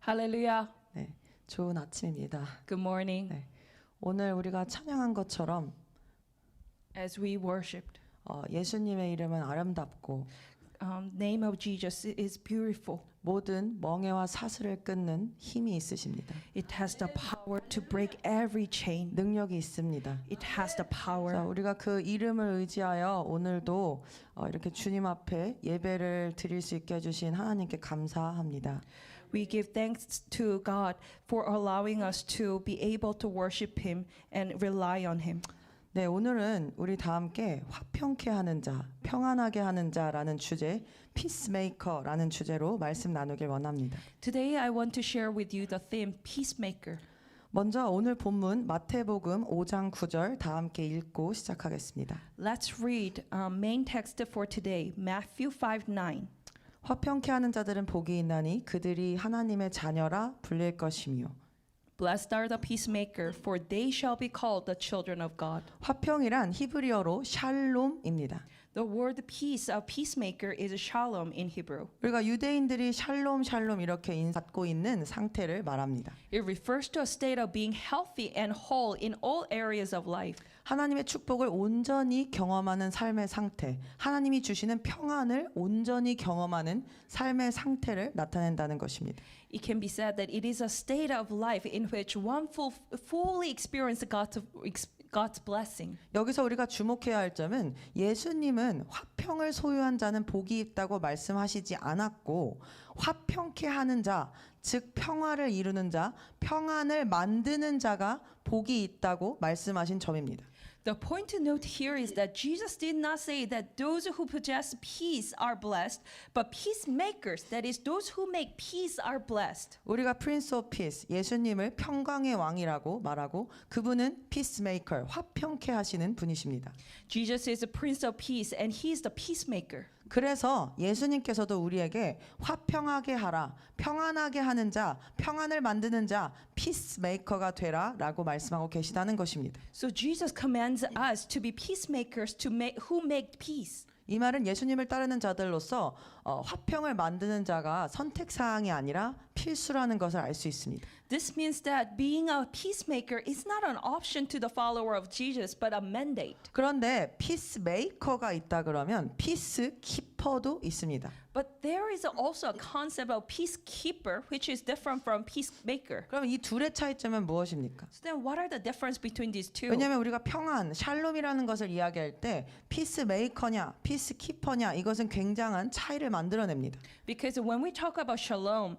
할렐루야. 네, 좋은 아침입니다. Good morning. 네, 오늘 우리가 찬양한 것처럼 As we worshipped, 예수님의 이름은 아름답고 name of Jesus is beautiful. 모든 멍에와 사슬을 끊는 힘이 있으십니다. It has the power to break every chain. 능력이 있습니다. It has the 자, power. 우리가 그 이름을 의지하여 오늘도 이렇게 주님 앞에 예배를 드릴 수 있게 해주신 하나님께 감사합니다. We give thanks to God for allowing us to be able to worship Him and rely on Him. 네, 오늘은 우리 다 함께 화평케 하는 자, 평안하게 하는 자라는 주제, 피스메이커라는 주제로 말씀 나누길 원합니다. Today I want to share with you the theme Peacemaker. 먼저 오늘 본문 마태복음 5장 9절 다 함께 읽고 시작하겠습니다. Let's read main text for today, Matthew 5:9. 화평케 하는 자들은 복이 있나니 그들이 하나님의 자녀라 불릴 것이며. Blessed are the peacemaker, for they shall be called the children of God. 화평이란 히브리어로 샬롬입니다. The word peace of peacemaker is shalom in Hebrew. 우리가 유대인들이 샬롬 샬롬 이렇게 갖고 있는 상태를 말합니다. It refers to a state of being healthy and whole in all areas of life. 하나님의 축복을 온전히 경험하는 삶의 상태, 하나님이 주시는 평안을 온전히 경험하는 삶의 상태를 나타낸다는 것입니다. It can be said that it is a state of life in which one fully experiences God's blessing. 여기서 우리가 주목해야 할 점은 예수님은 화평을 소유한 자는 복이 있다고 말씀하시지 않았고 화평케 하는 자, 즉 평화를 이루는 자, 평안을 만드는 자가 복이 있다고 말씀하신 점입니다. The point to note here is that Jesus did not say that those who possess peace are blessed, but peacemakers, that is, those who make peace are blessed. 우리가 Prince of Peace, 예수님을 평강의 왕이라고 말하고 그분은 Peacemaker, 화평케 하시는 분이십니다. Jesus is the Prince of Peace, and He is the peacemaker. 그래서 예수님께서도 우리에게 화평하게 하라, 평안하게 하는 자, 평안을 만드는 자, 피스메이커가 되라라고 말씀하고 계시다는 것입니다. So Jesus commands us to be peacemakers, who make peace. 이 말은 예수님을 따르는 자들로서 화평을 만드는 자가 선택 사항이 아니라 필수라는 것을 알 수 있습니다. This means that being a peacemaker is not an option to the follower of Jesus, but a mandate. 그런데 피스메이커가 있다 그러면 피스키퍼도 있습니다. But there is also a concept of peacekeeper, which is different from peacemaker. 그럼 이 둘의 차이점은 무엇입니까? So then, what are the difference between these two? 왜냐하면 우리가 평안, 샬롬이라는 것을 이야기할 때 피스메이커냐, 피스키퍼냐 이것은 굉장한 차이를 만들어냅니다. Because when we talk about shalom,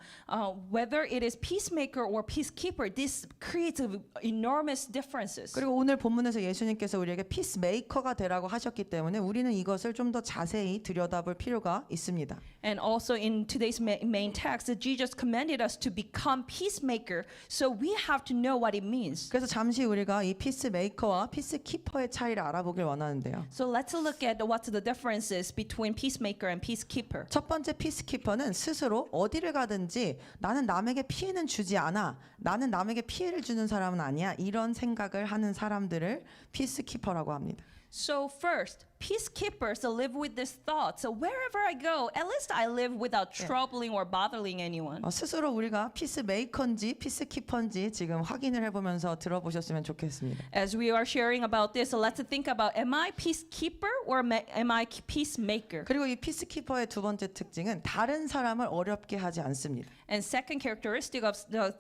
whether it is peacemaker or peacekeeper, this creates enormous differences. 그리고 오늘 본문에서 예수님께서 우리에게 피스메이커가 되라고 하셨기 때문에 우리는 이것을 좀 더 자세히 들여다볼 필요가 있습니다. And also in today's main text, Jesus commanded us to become peacemaker. So we have to know what it means. 그래서 잠시 우리가 이 피스메이커와 피스키퍼의 차이를 알아보길 원하는데요. So let's look at what's the differences between peacemaker and peacekeeper. 첫 번째 피스키퍼는 스스로 어디를 가든지 나는 남에게 피해는 주지 않아. 나는 남에게 피해를 주는 사람은 아니야. 이런 생각을 하는 사람들을 피스키퍼라고 합니다. So first, peacekeepers live with this thought. So wherever I go, at least I live without troubling or bothering anyone. 스스로 우리가 피스메이커인지 피스키퍼인지 지금 확인을 해보면서 들어보셨으면 좋겠습니다. As we are sharing about this, let's think about, am I peacekeeper or am I peacemaker? 그리고 이 피스키퍼의 두 번째 특징은 다른 사람을 어렵게 하지 않습니다. And second characteristic of the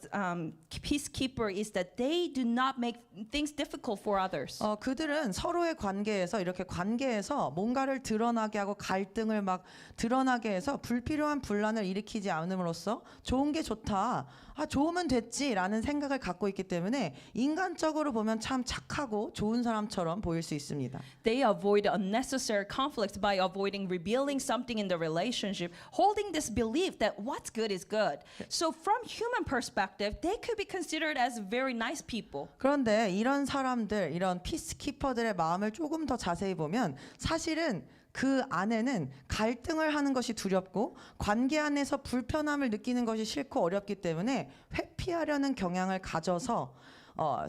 peacekeeper is that they do not make things difficult for others. 그들은 서로의 관계에서 이렇게 관계에서 뭔가를 드러나게 하고 갈등을 막 드러나게 해서 불필요한 분란을 일으키지 않음으로써 좋은 게 좋다. 좋으면 됐지라는 생각을 갖고 있기 때문에 인간적으로 보면 참 착하고 좋은 사람처럼 보일 수 있습니다. They avoid unnecessary conflicts by avoiding revealing something in the relationship, holding this belief that what's good is good. So from human perspective, they could be considered as very nice people. 그런데 이런 사람들, 이런 피스키퍼들의 마음을 조금 더 자세히 보면 사실은 그 안에는 갈등을 하는 것이 두렵고 관계 안에서 불편함을 느끼는 것이 싫고 어렵기 때문에 회피하려는 경향을 가져서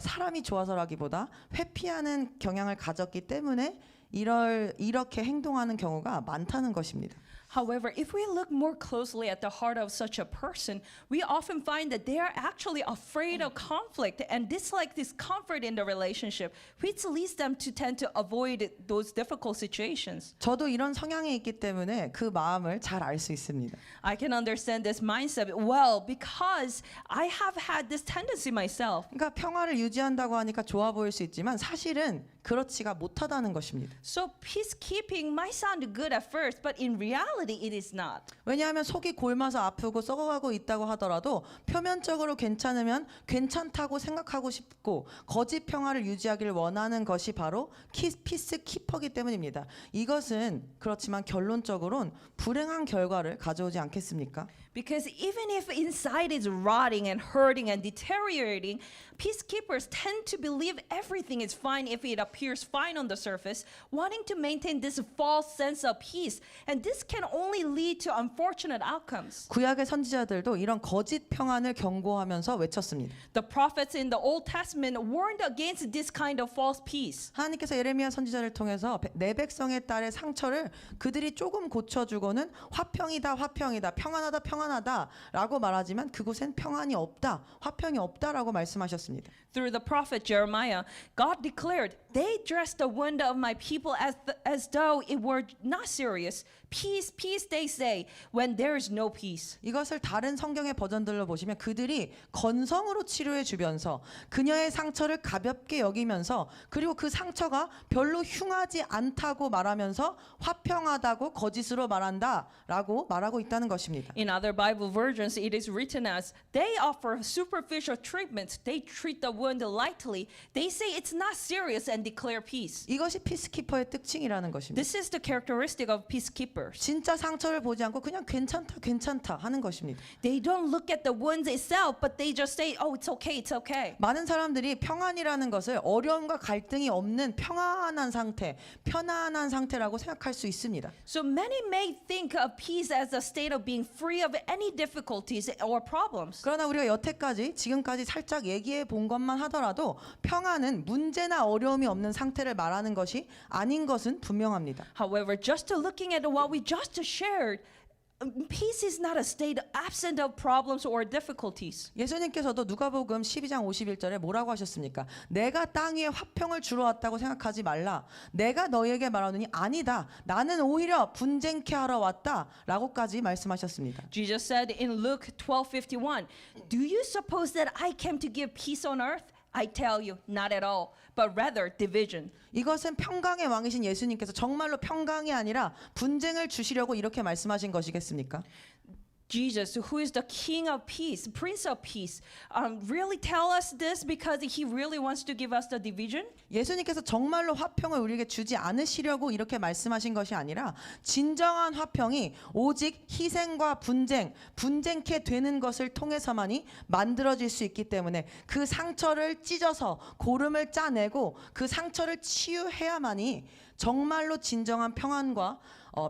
사람이 좋아서라기보다 회피하는 경향을 가졌기 때문에 이렇게 행동하는 경우가 많다는 것입니다. However, if we look more closely at the heart of such a person, we often find that they are actually afraid of conflict and dislike discomfort in the relationship, which leads them to tend to avoid those difficult situations. 저도 이런 성향이 있기 때문에 그 마음을 잘 알 수 있습니다. I can understand this mindset well because I have had this tendency myself. 그러니까 평화를 유지한다고 하니까 좋아 보일 수 있지만 사실은 그렇지가 못하다는 것입니다. So peacekeeping might sound good at first, but in reality it is not. 왜냐하면 속이 골마서 아프고 썩어가고 있다고 하더라도 표면적으로 괜찮으면 괜찮다고 생각하고 싶고 거짓 평화를 유지하기를 원하는 것이 바로 피스키퍼기 때문입니다. 이것은 그렇지만 결론적으로는 불행한 결과를 가져오지 않겠습니까? Because even if inside is rotting and hurting and deteriorating, peacekeepers tend to believe everything is fine if it appears fine on the surface, wanting to maintain this false sense of peace. And this can only lead to unfortunate outcomes. 구약의 선지자들도 이런 거짓 평안을 경고하면서 외쳤습니다. The prophets in the Old Testament warned against this kind of false peace. 하나님께서 예레미야 선지자를 통해서 내 백성의 딸의 상처를 그들이 조금 고쳐주고는 화평이다 화평이다 평안하다 평안하다라고 말하지만 그곳엔 평안이 없다 화평이 없다라고 말씀하셨습니다. Through the prophet Jeremiah, God declared, "They dress the wound of my people as though it were not serious. Peace, peace, they say, when there is no peace." 이것을 다른 성경의 버전들로 보시면 그들이 건성으로 치료해 주면서 그녀의 상처를 가볍게 여기면서 그리고 그 상처가 별로 흉하지 않다고 말하면서 화평하다고 거짓으로 말한다라고 말하고 있다는 것입니다. In other Bible versions, it is written as, "They offer superficial treatment. They treat the wound lightly. They say it's not serious and declare peace." 이것이 피스키퍼의 특징이라는 것입니다. This is the characteristic of peacekeepers. 진짜 상처를 보지 않고 그냥 괜찮다 하는 것입니다. They don't look at the wounds itself, but they just say, "Oh, it's okay, it's okay." 많은 사람들이 평안이라는 것을 어려움과 갈등이 없는 평안한 상태, 편안한 상태라고 생각할 수 있습니다. So many may think of peace as a state of being free of any difficulties or problems. 그러나 우리가 여태까지 지금까지 살짝 얘기해 본 것만 하더라도 평안은 문제나 어려움이 없는 상태를 말하는 것이 아닌 것은 분명합니다. However, just looking at what we just shared, peace is not a state absent of problems or difficulties. 예수님께서도 누가복음 12장 51절에 뭐라고 하셨습니까? 내가 땅 위에 화평을 주러 왔다고 생각하지 말라. 내가 너희에게 말하노니 아니다. 나는 오히려 분쟁케 하러 왔다라고까지 말씀하셨습니다. Jesus said in Luke 12:51, "Do you suppose that I came to give peace on earth? I tell you, not at all, but rather division." 이것은 평강의 왕이신 예수님께서 정말로 평강이 아니라 분쟁을 주시려고 이렇게 말씀하신 것이겠습니까? Jesus, who is the King of Peace, Prince of Peace, really tell us this because he really wants to give us the division? 예수님께서 정말로 화평을 우리에게 주지 않으시려고 이렇게 말씀하신 것이 아니라 진정한 화평이 오직 희생과 분쟁케 되는 것을 통해서만이 만들어질 수 있기 때문에 그 상처를 찢어서 고름을 짜내고 그 상처를 치유해야만이 정말로 진정한 평안과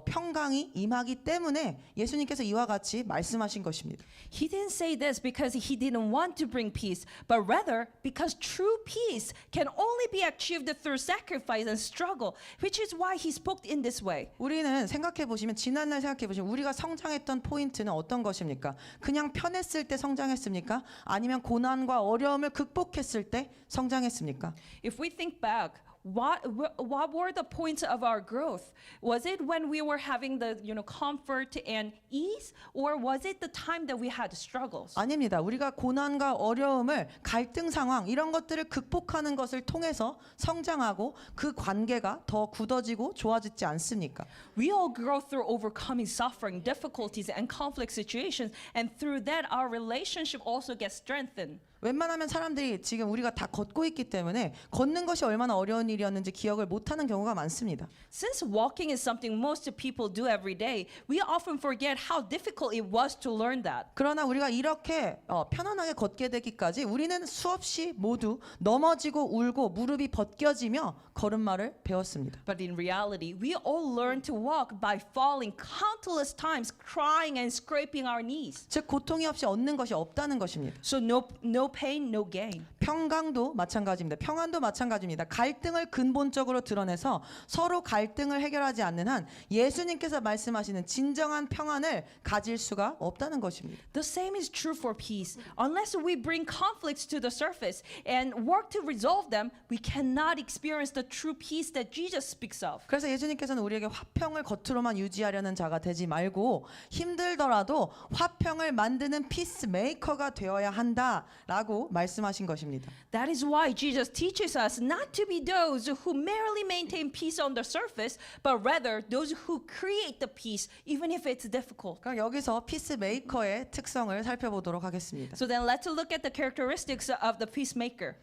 평강이 임하기 때문에 예수님께서 이와 같이 말씀하신 것입니다. He didn't say this because he didn't want to bring peace, but rather because true peace can only be achieved through sacrifice and struggle, which is why he spoke in this way. 우리는 생각해 보시면 지난날 생각해 보시면 우리가 성장했던 포인트는 어떤 것입니까? 그냥 편했을 때 성장했습니까? 아니면 고난과 어려움을 극복했을 때 성장했습니까? If we think back, what were the points of our growth? Was it when we were having the comfort and ease, or was it the time that we had struggles? 아닙니다. 우리가 고난과 어려움을 갈등 상황 이런 것들을 극복하는 것을 통해서 성장하고 그 관계가 더 굳어지고 좋아지지 않습니까? We all grow through overcoming suffering, difficulties, and conflict situations, and through that our relationship also gets strengthened. 웬만하면 사람들이 지금 우리가 다 걷고 있기 때문에 걷는 것이 얼마나 어려운 일이었는지 기억을 못하는 경우가 많습니다. Since walking is something most people do every day, we often forget how difficult it was to learn that. 그러나 우리가 이렇게 편안하게 걷게 되기까지 우리는 수없이 모두 넘어지고 울고 무릎이 벗겨지며 걸음마를 배웠습니다. But in reality, we all learn to walk by falling countless times, crying and scraping our knees. 즉 고통이 없이 얻는 것이 없다는 것입니다. So no pain, no gain. 평강도 마찬가지입니다. 평안도 마찬가지입니다. 갈등을 화평을 근본적으로 드러내서 서로 갈등을 해결하지 않는 한 예수님께서 말씀하시는 진정한 평안을 가질 수가 없다는 것입니다. The same is true for peace. Unless we bring conflicts to the surface and work to resolve them, we cannot experience the true peace that Jesus speaks of. 그래서 예수님께서는 우리에게 화평을 겉으로만 유지하려는 자가 되지 말고 힘들더라도 화평을 만드는 피스메이커가 되어야 한다라고 말씀하신 것입니다. That is why Jesus teaches us not to be those who merely maintain peace on the surface, but rather those who create the peace, even if it's difficult. 그럼 여기서 피스메이커의 특성을 살펴보도록 하겠습니다. So then let's look at the characteristics of the peacemaker.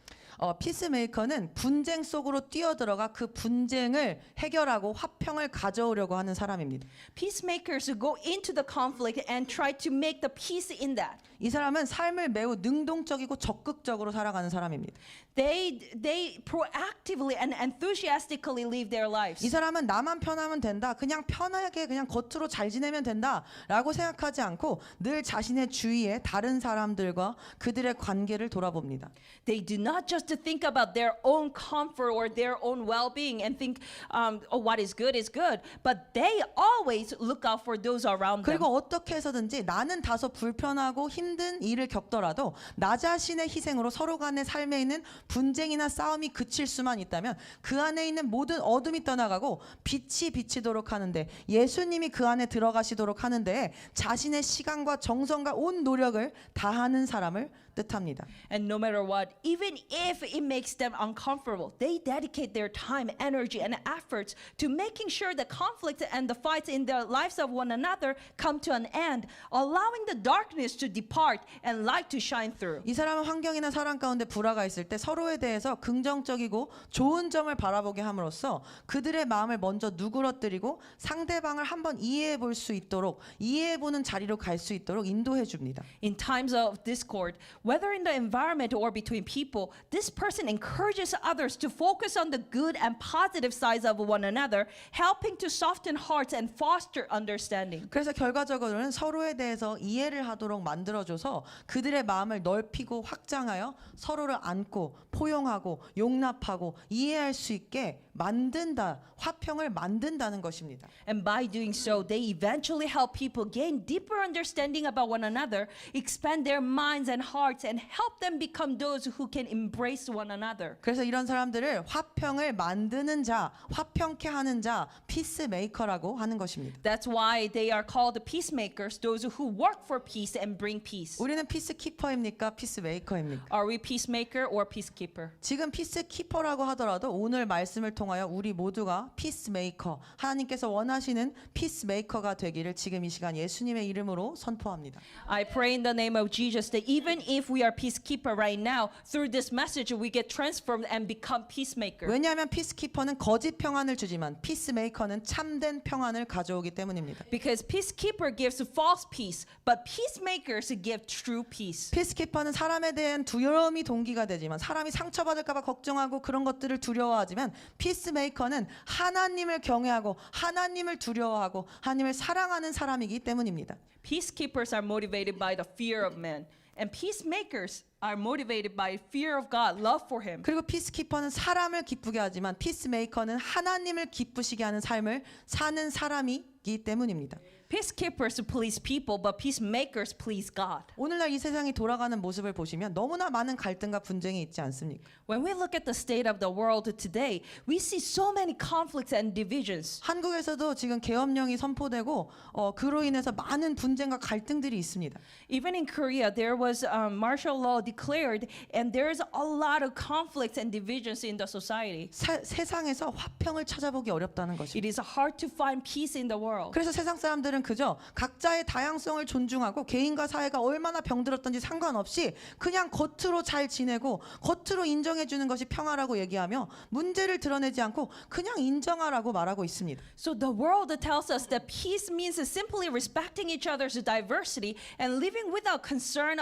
피스메이커는 분쟁 속으로 뛰어들어가 그 분쟁을 해결하고 화평을 가져오려고 하는 사람입니다. Peacemakers who go into the conflict and try to make the peace in that. 이 사람은 삶을 매우 능동적이고 적극적으로 살아가는 사람입니다. They proactively and enthusiastically live their lives. 이 사람은 나만 편하면 된다. 그냥 편하게 그냥 겉으로 잘 지내면 된다라고 생각하지 않고 늘 자신의 주위에 다른 사람들과 그들의 관계를 돌아봅니다. They do not just think about their own comfort or their own well-being and think, oh, what is good, but they always look out for those around them. 그리고 어떻게 해서든지 나는 다소 불편하고 힘든 일을 겪더라도 나 자신의 희생으로 서로 간의 삶에 있는 분쟁이나 싸움이 그칠 수만 있다면 그 안에 있는 모든 어둠이 떠나가고 빛이 비치도록 하는데 예수님이 그 안에 들어가시도록 하는데 자신의 시간과 정성과 온 노력을 다하는 사람을 뜻합니다. And no matter what, even if it makes them uncomfortable, they dedicate their time, energy, and efforts to making sure the conflict and the fights in the lives of one another come to an end, allowing the darkness to depart and light to shine through. 이 사람은 환경이나 사람 가운데 불화가 있을 때 서로에 대해서 긍정적이고 좋은 점을 바라보게 함으로써 그들의 마음을 먼저 누그러뜨리고 상대방을 한번 이해해 볼 수 있도록 이해해 보는 자리로 갈 수 있도록 인도해 줍니다. In times of discord, whether in the environment or between people, this person encourages others to focus on the good and positive sides of one another, helping to soften hearts and foster understanding. 그래서 결과적으로는 서로에 대해서 이해를 하도록 만들어줘서 그들의 마음을 넓히고 확장하여 서로를 안고 포용하고 용납하고 이해할 수 있게 만든다, 화평을 만든다는 것입니다. And by doing so, they eventually help people gain deeper understanding about one another, expand their minds and hearts, and help them become those who can embrace one another. 그래서 이런 사람들을 화평을 만드는 자, 화평케 하는 자, 피스메이커라고 하는 것입니다. That's why they are called peacemakers, those who work for peace and bring peace. 우리는 피스키퍼입니까? 피스메이커입니까? Are we peacemaker or peacekeeper? 지금 피스키퍼라고 하더라도 오늘 말씀을 통하여 우리 모두가 피스메이커, 하나님께서 원하시는 피스메이커가 되기를 지금 이 시간 예수님의 이름으로 선포합니다. I pray in the name of Jesus that even if we are peacekeeper right now, through this message we get transformed and become peacemaker. 왜냐하면 피스키퍼는 거짓 평안을 주지만 피스메이커는 참된 평안을 가져오기 때문입니다. Because peacekeeper gives false peace, but peacemakers give true peace. 피스키퍼는 사람에 대한 두려움이 동기가 되지만 사람이 상처받을까 봐 걱정하고 그런 것들을 두려워하지만 피스메이커는 하나님을 경외하고 하나님을 두려워하고 하나님을 사랑하는 사람이기 때문입니다. Peacekeepers are motivated by the fear of man, and peacemakers are motivated by fear of God, love for him. 그리고 피스키퍼는 사람을 기쁘게 하지만 피스메이커는 하나님을 기쁘시게 하는 삶을 사는 사람이기 때문입니다. Peacekeepers please people, but peacemakers please God. 오늘날 이 세상이 돌아가는 모습을 보시면 너무나 많은 갈등과 분쟁이 있지 않습니까? When we look at the state of the world today, we see so many conflicts and divisions. 한국에서도 지금 계엄령이 선포되고 그로 인해서 많은 분쟁과 갈등들이 있습니다. Even in Korea, there was martial law declared, and there's a lot of conflicts and divisions in the society. 세상에서 화평을 찾아보기 어렵다는 것입니다. It is hard to find peace in the world. 그래서 세상 사람들은 그저 각자의 다양성을 존중하고 개인과 사회가 얼마나 병들었던지 상관없이 그냥 겉으로 잘 지내고 겉으로 인정해 주는 것이 평화라고 얘기하며 문제를 드러내지 않고 그냥 인정하라고 말하고 있습니다. So the world tells us that peace means simply respecting each other's diversity and living without concern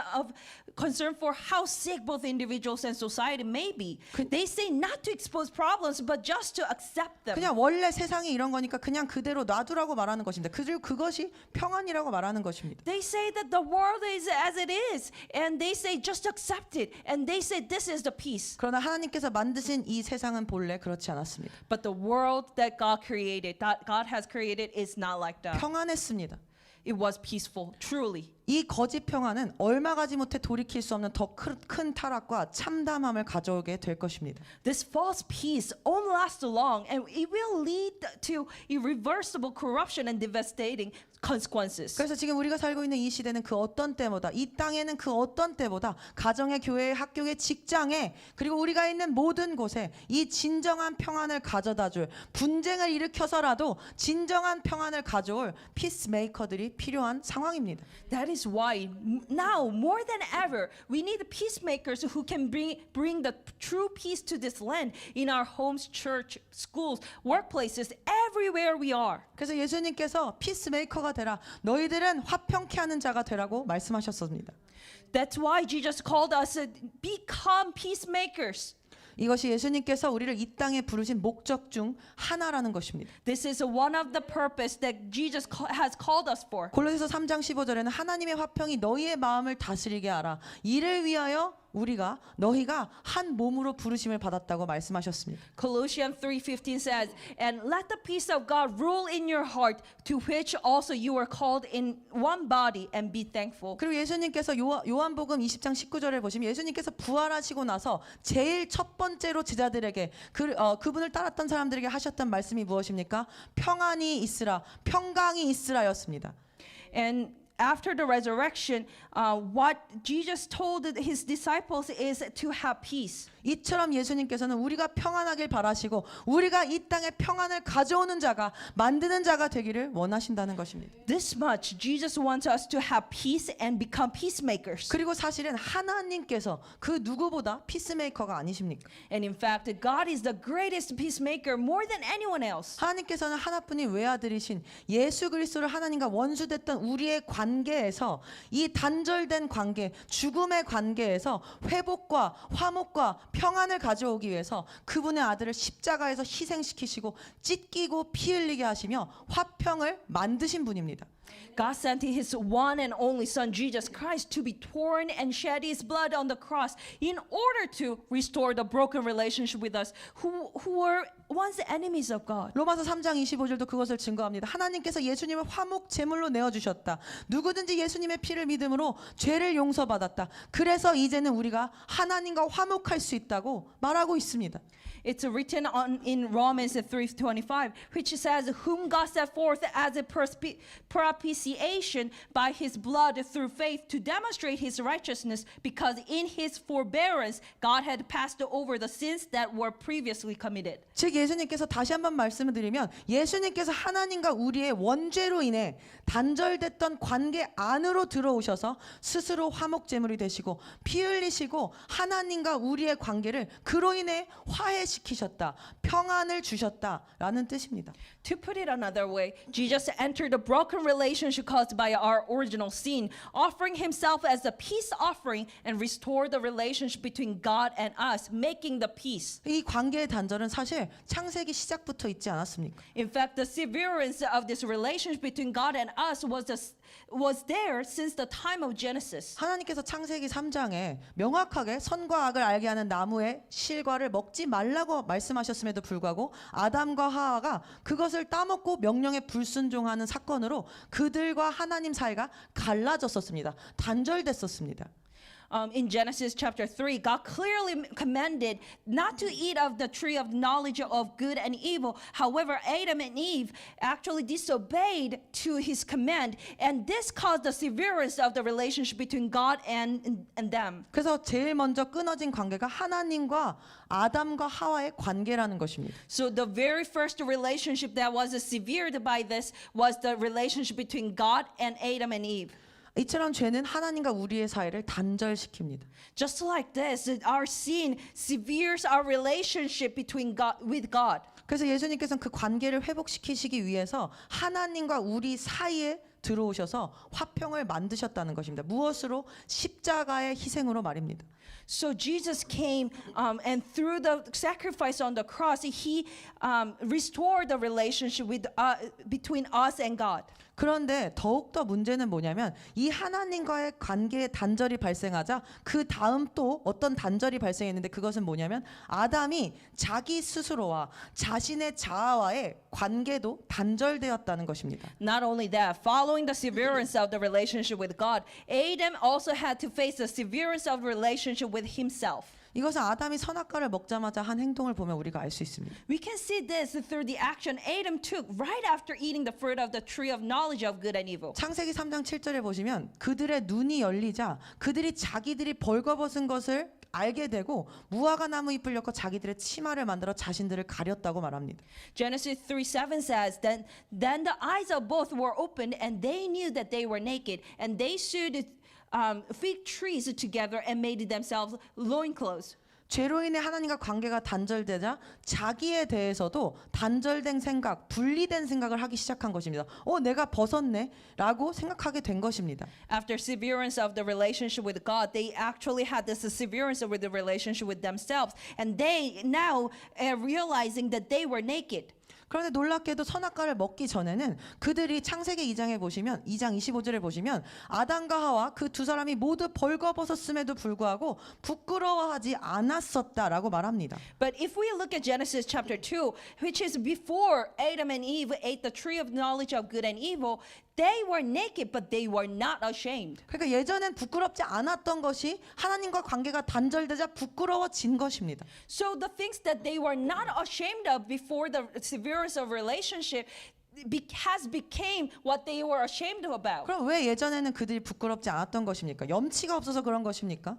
for how sick both individuals and society may be. They say not to expose problems, but just to accept them. 그냥 원래 세상이 이런 거니까 그냥 그대로 놔두라고 말하는 것입니다. 그리고 그것이 평안이라고 말하는 것입니다. They say that the world is as it is, and they say just accept it, and they say this is the peace. 그러나 하나님께서 만드신 이 세상은 본래 그렇지 않았습니다. But the world that God created, that God has created, is not like that. 평안했습니다. It was peaceful, truly. 이 거짓 평안은 얼마 가지 못해 돌이킬 수 없는 더 큰 타락과 참담함을 가져오게 될 것입니다. This false peace won't last long, and it will lead to irreversible corruption and devastating consequences. 그래서 지금 우리가 살고 있는 이 시대는 그 어떤 때보다, 이 땅에는 그 어떤 때보다 가정의, 교회의, 학교의, 직장에, 그리고 우리가 있는 모든 곳에 이 진정한 평안을 가져다줄, 분쟁을 일으켜서라도 진정한 평안을 가져올 피스메이커들이 필요한 상황입니다. That is why now more than ever we need peacemakers who can bring the true peace to this land in our homes, church, schools, workplaces, everywhere we are. 그래서 예수님께서 피스메이커가 되라, 너희들은 화평케 하는 자가 되라고 말씀하셨습니다. That's why Jesus called us become peacemakers. 이것이 예수님께서 우리를 이 땅에 부르신 목적 중 하나라는 것입니다. This is one of the purpose that Jesus has called us for. 골로새서 3장 15절에는 하나님의 화평이 너희의 마음을 다스리게 하라. 이를 위하여 너희가 한 몸으로 부르심을 받았다고 말씀하셨습니다. Colossians 3:15 says, "And let the peace of God rule in your heart, to which also you are called in one body, and be thankful." 그리고 예수님께서 요한복음 20장 19절을 보시면 예수님께서 부활하시고 나서 제일 첫 번째로 제자들에게 그분을 따랐던 사람들에게 하셨던 말씀이 무엇입니까? 평안이 있으라, 평강이 있으라였습니다. And after the resurrection, what Jesus told his disciples is to have peace. 이처럼 예수님께서는 우리가 평안하길 바라시고 우리가 이 땅에 평안을 가져오는 자가, 만드는 자가 되기를 원하신다는 것입니다. This much Jesus wants us to have peace and become peacemakers. 그리고 사실은 하나님께서 그 누구보다 피스메이커가 아니십니까? And in fact, God is the greatest peacemaker more than anyone else. 하나님께서는 하나뿐인 외아들이신 예수 그리스도를 하나님과 원수됐던 우리의 관계에서, 이 단절된 관계, 죽음의 관계에서 회복과 화목과 평안을 가져오기 위해서 그분의 아들을 십자가에서 희생시키시고 찢기고 피 흘리게 하시며 화평을 만드신 분입니다. God sent his one and only son Jesus Christ to be torn and shed his blood on the cross in order to restore the broken relationship with us who were once enemies of God. 로마서 3장 25절도 그것을 증거합니다. 하나님께서 예수님을 화목 제물로 내어 주셨다. 누구든지 예수님의 피를 믿음으로 죄를 용서받았다. 그래서 이제는 우리가 하나님과 화목할 수 있다고 말하고 있습니다. It's written in Romans 3:25, which says, "Whom God set forth as a propitiation by his blood through faith to demonstrate his righteousness, because in his forbearance God had passed over the sins that were previously committed." 즉 예수님께서, 다시 한번 말씀을 드리면, 예수님께서 하나님과 우리의 원죄로 인해 단절됐던 관계 안으로 들어오셔서 스스로 화목 제물이 되시고 피 흘리시고 하나님과 우리의 관계를 그로 인해 화해시키셨다, 평안을 주셨다라는 뜻입니다. To put it another way, Jesus entered the broken relationship caused by our original sin, offering himself as a peace offering and restored the relationship between God and us, making the peace. 이 관계의 단절은 사실 창세기 시작부터 있지 않았습니까? In fact, the severance of this relationship between God and us was there since the time of Genesis. 하나님께서 창세기 3장에 명확하게 선과 악을 알게 하는 나무의 실과를 먹지 말라고 말씀하셨음에도 불구하고 아담과 하와가 그것을 따먹고 명령에 불순종하는 사건으로 그들과 하나님 사이가 갈라졌었습니다. 단절됐었습니다. In Genesis chapter 3, God clearly commanded not to eat of the tree of knowledge of good and evil. However, Adam and Eve actually disobeyed to his command, and this caused the severance of the relationship between God and them. 그래서 제일 먼저 끊어진 관계가 하나님과 아담과 하와의 관계라는 것입니다. So the very first relationship that was severed by this was the relationship between God and Adam and Eve. 이처럼 죄는 하나님과 우리의 사이를 단절시킵니다. Just like this, our sin severes our relationship with God. 그래서 예수님께서는 그 관계를 회복시키시기 위해서 하나님과 우리 사이에 들어오셔서 화평을 만드셨다는 것입니다. 무엇으로? 십자가의 희생으로 말입니다. So Jesus came, and through the sacrifice on the cross, he restored the relationship between us and God. 그런데 더욱더 문제는 뭐냐면 이 하나님과의 관계에 단절이 발생하자 그 다음 또 어떤 단절이 발생했는데 그것은 뭐냐면 아담이 자기 스스로와 자신의 자아와의 관계도 단절되었다는 것입니다. Not only that, following the severance of the relationship with God, Adam also had to face the severance of relationship with himself. 이것은 아담이 선악과를 먹자마자 한 행동을 보면 우리가 알 수 있습니다. We can see this through the action Adam took right after eating the fruit of the tree of knowledge of good and evil. 창세기 3장 7절에 보시면 그들의 눈이 열리자 그들이 자기들이 벌거벗은 것을 알게 되고 무화과 나무 잎을 엮어 자기들의 치마를 만들어 자신들을 가렸다고 말합니다. Genesis 3:7 says, Then the eyes of both were opened, and they knew that they were naked, and they sewed fig trees together and made themselves loincloths. 죄로 인해 하나님과 관계가 단절되자 자기에 대해서도 단절된 생각, 분리된 생각을 하기 시작한 것입니다. 내가 벗었네 라고 생각하게 된 것입니다. After severance of the relationship with God, they actually had this severance with the relationship with themselves. And they now realizing that they were naked. 그런데 놀랍게도 선악과를 먹기 전에는 그들이 창세기 2장에 보시면 2장 25절에 보시면 아담과 하와 그 두 사람이 모두 벌거벗었음에도 불구하고 부끄러워하지 않았었다라고 말합니다. But if we look at Genesis chapter 2, which is before Adam and Eve ate the tree of knowledge of good and evil, they were naked, but they were not ashamed. 그러니까 예전엔 부끄럽지 않았던 것이 하나님과 관계가 단절되자 부끄러워진 것입니다. So the things that they were not ashamed of before the severance of relationship has became what they were ashamed about. 그럼 왜 예전에는 그들이 부끄럽지 않았던 것입니까? 염치가 없어서 그런 것입니까?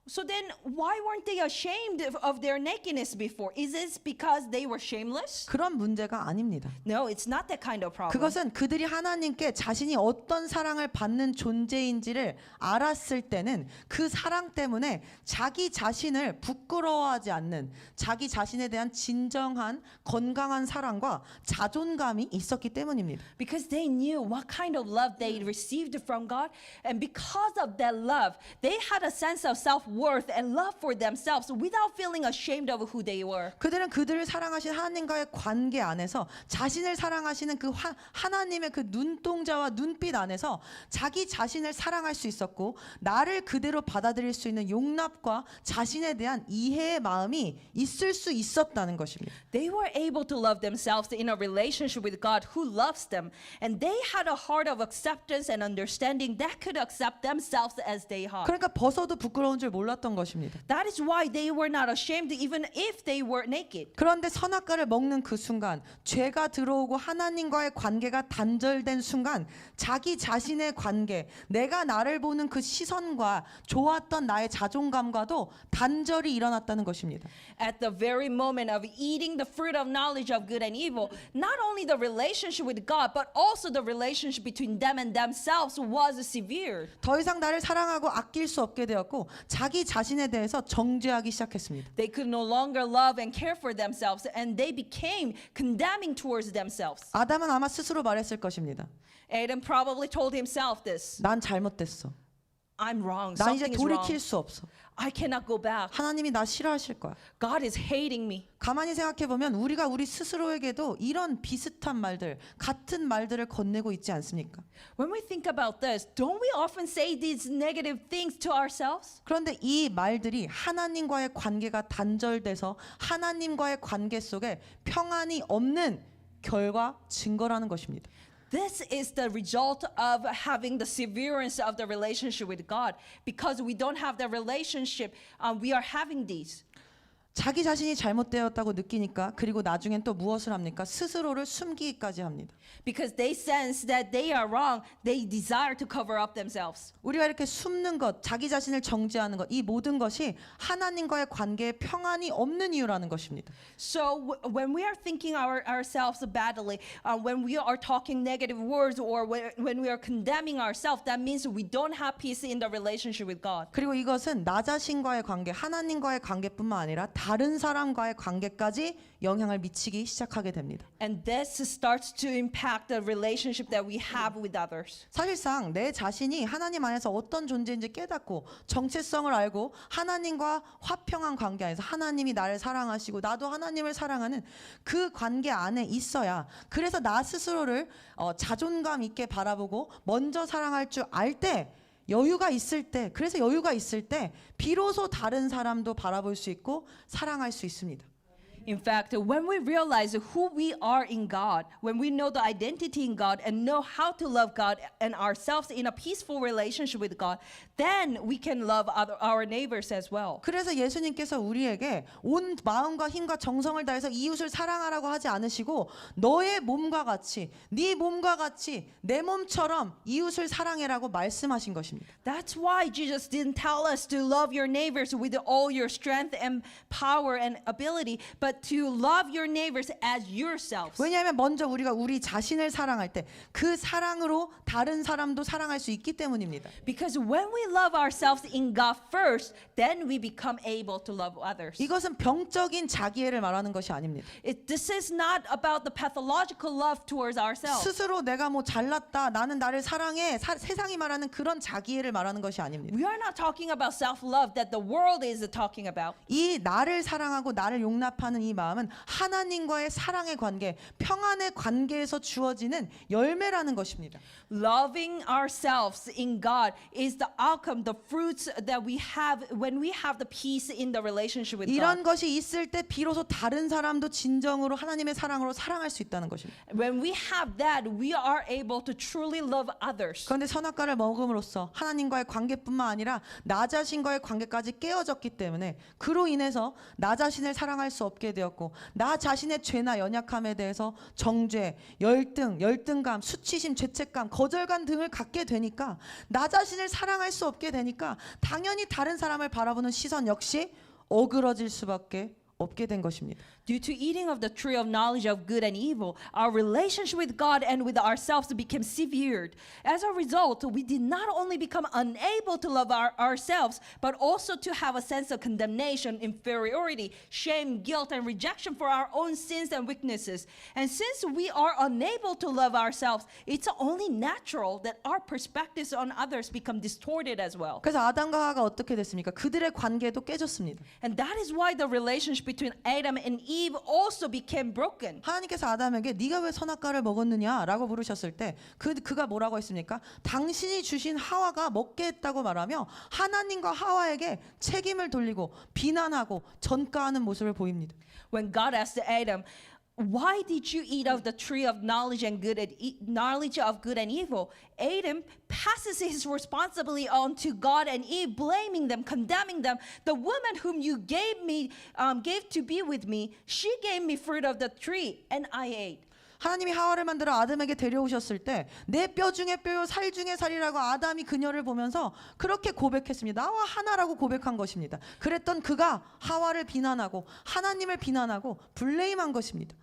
So then why weren't they ashamed of their nakedness before? Is this because they were shameless? 그런 문제가 아닙니다. No, it's not that kind of problem. 그것은 그들이 하나님께 자신이 어떤 사랑을 받는 존재인지를 알았을 때는 그 사랑 때문에 자기 자신을 부끄러워하지 않는 자기 자신에 대한 진정한 건강한 사랑과 자존감이 있었기 때문입니다. Because they knew what kind of love they received from God, and because of that love, they had a sense of self-worth and love for themselves without feeling ashamed of who they were. 그들은 그들을 사랑하신 하나님과의 관계 안에서 자신을 사랑하시는 그 하나님의 그 눈동자와 눈빛 안에서 자기 자신을 사랑할 수 있었고 나를 그대로 받아들일 수 있는 용납과 자신에 대한 이해의 마음이 있을 수 있었다는 것입니다. They were able to love themselves in a relationship with God who loves them, and they had a heart of acceptance and understanding that could accept themselves as they are. 그러니까 벗어도 부끄러운 줄 몰랐던 것입니다. That is why they were not ashamed even if they were naked. 그런데 선악과를 먹는 그 순간 죄가 들어오고 하나님과의 관계가 단절된 순간 자기 자신의 관계, 내가 나를 보는 그 시선과 좋았던 나의 자존감과도 단절이 일어났다는 것입니다. At the very moment of eating the fruit of knowledge of good and evil, not only the relationship with God, but also the relationship between them and themselves was severe. 더 이상 나를 사랑하고 아낄 수 없게 되었고 자기 자신에 대해서 정죄하기 시작했습니다. They could no longer love and care for themselves, and they became condemning towards themselves. 아담은 아마 스스로 말했을 것입니다. Adam probably told himself this. 난 잘못됐어. I'm wrong. 난 이제 Something is 돌이킬 wrong. 수 없어. I cannot go back. 하나님이 나 싫어하실 거야. God is hating me. 가만히 생각해 보면 우리가 우리 스스로에게도 이런 비슷한 말들, 같은 말들을 건네고 있지 않습니까? When we think about this, don't we often say these negative things to ourselves? 그런데 이 말들이 하나님과의 관계가 단절돼서 하나님과의 관계 속에 평안이 없는 결과 증거라는 것입니다. This is the result of having the severance of the relationship with God. Because we don't have the relationship, we are having these. 자기 자신이 잘못되었다고 느끼니까 그리고 나중엔 또 무엇을 합니까? 스스로를 숨기기까지 합니다. Because they sense that they are wrong, they desire to cover up themselves. 우리가 이렇게 숨는 것, 자기 자신을 정죄하는 것, 이 모든 것이 하나님과의 관계에 평안이 없는 이유라는 것입니다. So when we are thinking ourselves badly, when we are talking negative words, or when we are condemning ourselves, that means we don't have peace in the relationship with God. 그리고 이것은 나 자신과의 관계, 하나님과의 관계뿐만 아니라 다른 사람과의 관계까지 영향을 미치기 시작하게 됩니다. And this starts to impact the relationship that we have with others. 사실상 내 자신이 하나님 안에서 어떤 존재인지 깨닫고 정체성을 알고 하나님과 화평한 관계 안에서 하나님이 나를 사랑하시고 나도 하나님을 사랑하는 그 관계 안에 있어야, 그래서 나 스스로를 자존감 있게 바라보고 먼저 사랑할 줄 알 때, 여유가 있을 때, 그래서 여유가 있을 때 비로소 다른 사람도 바라볼 수 있고 사랑할 수 있습니다. In fact, when we realize who we are in God, when we know the identity in God and know how to love God and ourselves in a peaceful relationship with God, then we can love our neighbors as well. 그래서 예수님께서 우리에게 온 마음과 힘과 정성을 다해서 이웃을 사랑하라고 하지 않으시고 너의 몸과 같이, 네 몸과 같이 내 몸처럼 이웃을 사랑해라고 말씀하신 것입니다. That's why Jesus didn't tell us to love your neighbors with all your strength and power and ability, but to love your neighbors as yourselves. 왜냐하면 먼저 우리가 우리 자신을 사랑할 때 그 사랑으로 다른 사람도 사랑할 수 있기 때문입니다. Because when we love ourselves in God first, then we become able to love others. 이것은 병적인 자기애를 말하는 것이 아닙니다. This is not about the pathological love towards ourselves. 스스로 내가 뭐 잘났다, 나는 나를 사랑해, 세상이 말하는 그런 자기애를 말하는 것이 아닙니다. We are not talking about self-love that the world is talking about. 이 나를 사랑하고 나를 용납하는 이 마음은 하나님과의 사랑의 관계, 평안의 관계에서 주어지는 열매라는 것입니다. Loving ourselves in God is the outcome, the fruits that we have when we have the peace in the relationship with 이런 God. 것이 있을 때 비로소 다른 사람도 진정으로 하나님의 사랑으로 사랑할 수 있다는 것입니다. When we have that, we are able to truly love others. 그런데 선악과를 먹음으로써 하나님과의 관계뿐만 아니라 나 자신과의 관계까지 깨어졌기 때문에 그로 인해서 나 자신을 사랑할 수 없게 되었고, 나 자신의 죄나 연약함에 대해서 정죄, 열등감, 수치심, 죄책감, 거절감 등을 갖게 되니까 나 자신을 사랑할 수 없게 되니까 당연히 다른 사람을 바라보는 시선 역시 어그러질 수밖에 없게 된 것입니다. Due to eating of the tree of knowledge of good and evil, our relationship with God and with ourselves became severed. As a result, we did not only become unable to love ourselves, but also to have a sense of condemnation, inferiority, shame, guilt, and rejection for our own sins and weaknesses. And since we are unable to love ourselves, it's only natural that our perspectives on others become distorted as well. 그래서 아담과 하와가 어떻게 됐습니까? 그들의 관계도 깨졌습니다. And that is why the relationship between Adam and Eve also became broken. 하나님께서 아담에게 네가 왜 선악과를 먹었느냐라고 물으셨을 때 그가 뭐라고 했습니까? 당신이 주신 하와가 먹게 했다고 말하며 하나님과 하와에게 책임을 돌리고 비난하고 전가하는 모습을 보입니다. When God asked Adam, "Why did you eat of the tree of knowledge and good and knowledge of good and evil?" Adam passes his responsibility on to God and Eve, blaming them, condemning them. The woman whom you gave to be with me, she gave me fruit of the tree, and I ate. 하나님이 하와를 만들어 아담에게 데려오셨을 때 내 뼈 중에 뼈요 살 중에 살이라고 아담이 그녀를 보면서 그렇게 고백했습니다. 나와 하나라고 고백한 것입니다. 그랬던 그가 하와를 비난하고 하나님을 비난하고 블레임한 것입니다.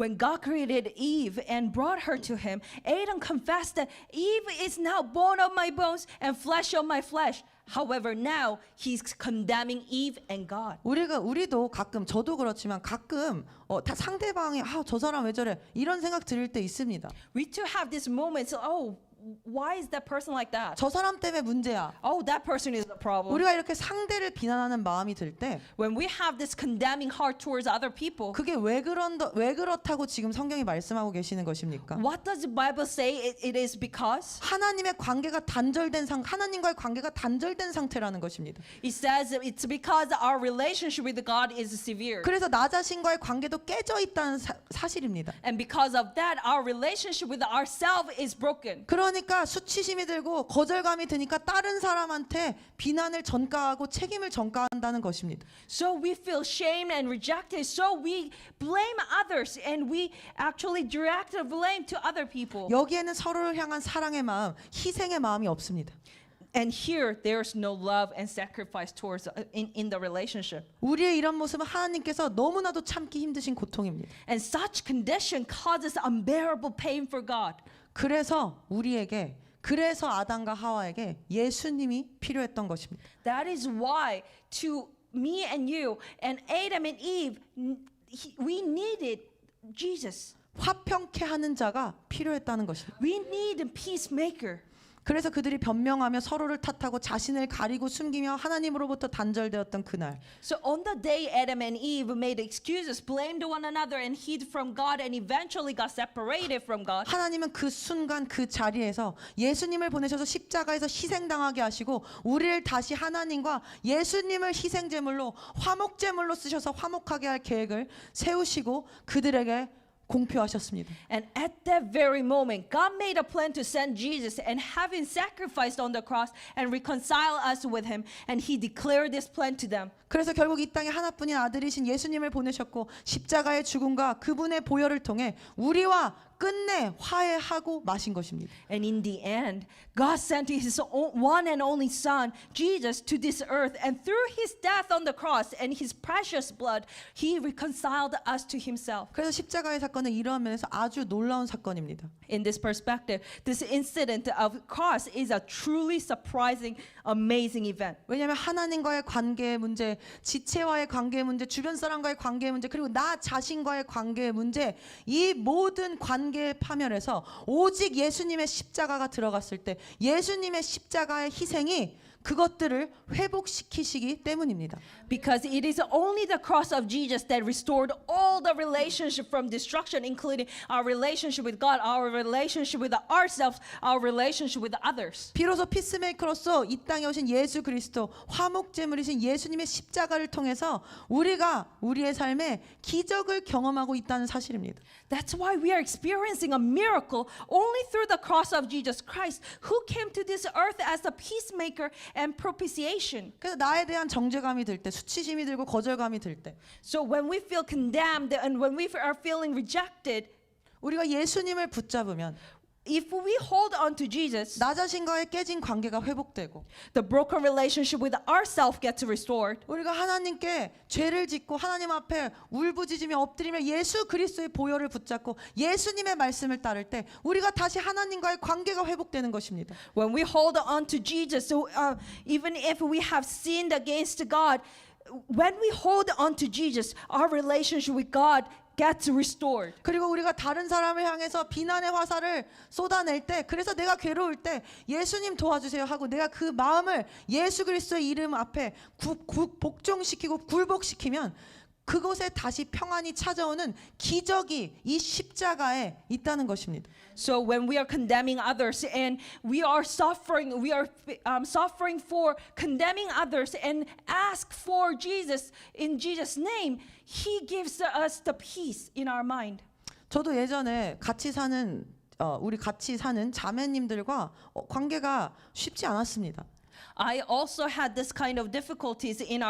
When God created Eve and brought her to him, Adam confessed that Eve is now bone of my bones and flesh of my flesh. However, now he's condemning Eve and God. 우리도 가끔, 저도 그렇지만 가끔 다 상대방이 저 사람 왜 저래 이런 생각 들을 때 있습니다. We too have these moments. Oh, why is that person like that? 저 사람 때문에 문제야. Oh, that person is the problem. 우리가 이렇게 상대를 비난하는 마음이 들 때 When we have this condemning heart towards other people, 그게 왜 그렇다고 지금 성경이 말씀하고 계시는 것입니까? what does the Bible say it is because? 하나님과의 관계가 단절된 상태라는 것입니다. It says it's because our relationship with God is severe. 그래서 나 자신과의 관계도 깨져 있다는 사실입니다. And because of that, our relationship with ourselves is broken. 그러니까 수치심이 들고 거절감이 드니까 다른 사람한테 비난을 전가하고 책임을 전가한다는 것입니다. So we feel shame and rejected. So we blame others and we actually direct the blame to other people. 여기에는 서로를 향한 사랑의 마음, 희생의 마음이 없습니다. And here, there's no love and sacrifice towards in the relationship. 우리의 이런 모습은 하나님께서 너무나도 참기 힘드신 고통입니다. And such condition causes unbearable pain for God. 그래서 아담과 하와에게 예수님이 필요했던 것입니다. That is why to me and you and Adam and Eve, we needed Jesus. 화평케 하는 자가 필요했다는 것입니다. We need a peacemaker. 그래서 그들이 변명하며 서로를 탓하고 자신을 가리고 숨기며 하나님으로부터 단절되었던 그날, So on the day Adam and Eve made excuses, blamed one another and hid from God and eventually got separated from God. 하나님은 그 순간 그 자리에서 예수님을 보내셔서 십자가에서 희생당하게 하시고 우리를 다시 하나님과 예수님을 희생제물로 화목제물로 쓰셔서 화목하게 할 계획을 세우시고 그들에게 공표하셨습니다. And at that very moment, God made a plan to send Jesus and having sacrificed on the cross and reconcile us with him. And he declared this plan to them. 그래서 결국 이 땅에 하나뿐인 아들이신 예수님을 보내셨고 십자가의 죽음과 그분의 보혈을 통해 우리와 끝내 화해하고 마신 것입니다. And in the end, God sent his one and only son, Jesus, to this earth. And through his death on the cross and his precious blood, he reconciled us to himself. 그래서 십자가의 사건은 이러한 면에서 아주 놀라운 사건입니다. In this perspective, this incident of cross is a truly surprising, amazing event. 왜냐하면 하나님과의 관계의 문제, 지체와의 관계의 문제, 주변 사람과의 관계의 문제, 그리고 나 자신과의 관계의 문제, 이 모든 관계의 파멸에서 오직 예수님의 십자가가 들어갔을 때 예수님의 십자가의 희생이 그것들을 회복시키시기 때문입니다. Because it is only the cross of Jesus that restored all the relationship from destruction, including our relationship with God, our relationship with ourselves, our relationship with others. 비로소 피스메이커로서 이 땅에 오신 예수 그리스도, 화목제물이신 예수님의 십자가를 통해서 우리가 우리의 삶에 기적을 경험하고 있다는 사실입니다. That's why we are experiencing a miracle only through the cross of Jesus Christ, who came to this earth as a peacemaker and propitiation. 그래서 나에 대한 정죄감이 들 때, 수치심이 들고 거절감이 들 때, So when we feel condemned and when we are feeling rejected, 우리가 예수님을 붙잡으면 if we hold on to Jesus, 나 자신과의 깨진 관계가 회복되고 the broken relationship with ourselves gets restored. 우리가 하나님께 죄를 짓고 하나님 앞에 울부짖으며 엎드리며 예수 그리스도의 보혈을 붙잡고 예수님의 말씀을 따를 때 우리가 다시 하나님과의 관계가 회복되는 것입니다. When we hold on to Jesus, so even if we have sinned against God, when we hold on to Jesus, our relationship with God gets restored. 그리고 우리가 다른 사람을 향해서 비난의 화살을 쏟아낼 때, 그래서 내가 괴로울 때 예수님 도와주세요 하고 내가 그 마음을 예수 그리스도의 이름 앞에 복종시키고 굴복시키면 그곳에 다시 평안이 찾아오는 기적이 이 십자가에 있다는 것입니다. So when we are condemning others and we are suffering for condemning others and ask for Jesus in Jesus' name, He gives us the peace in our mind. 저도 예전에 우리 같이 사는 자매님들과 관계가 쉽지 않았습니다. I also had this kind of difficulties in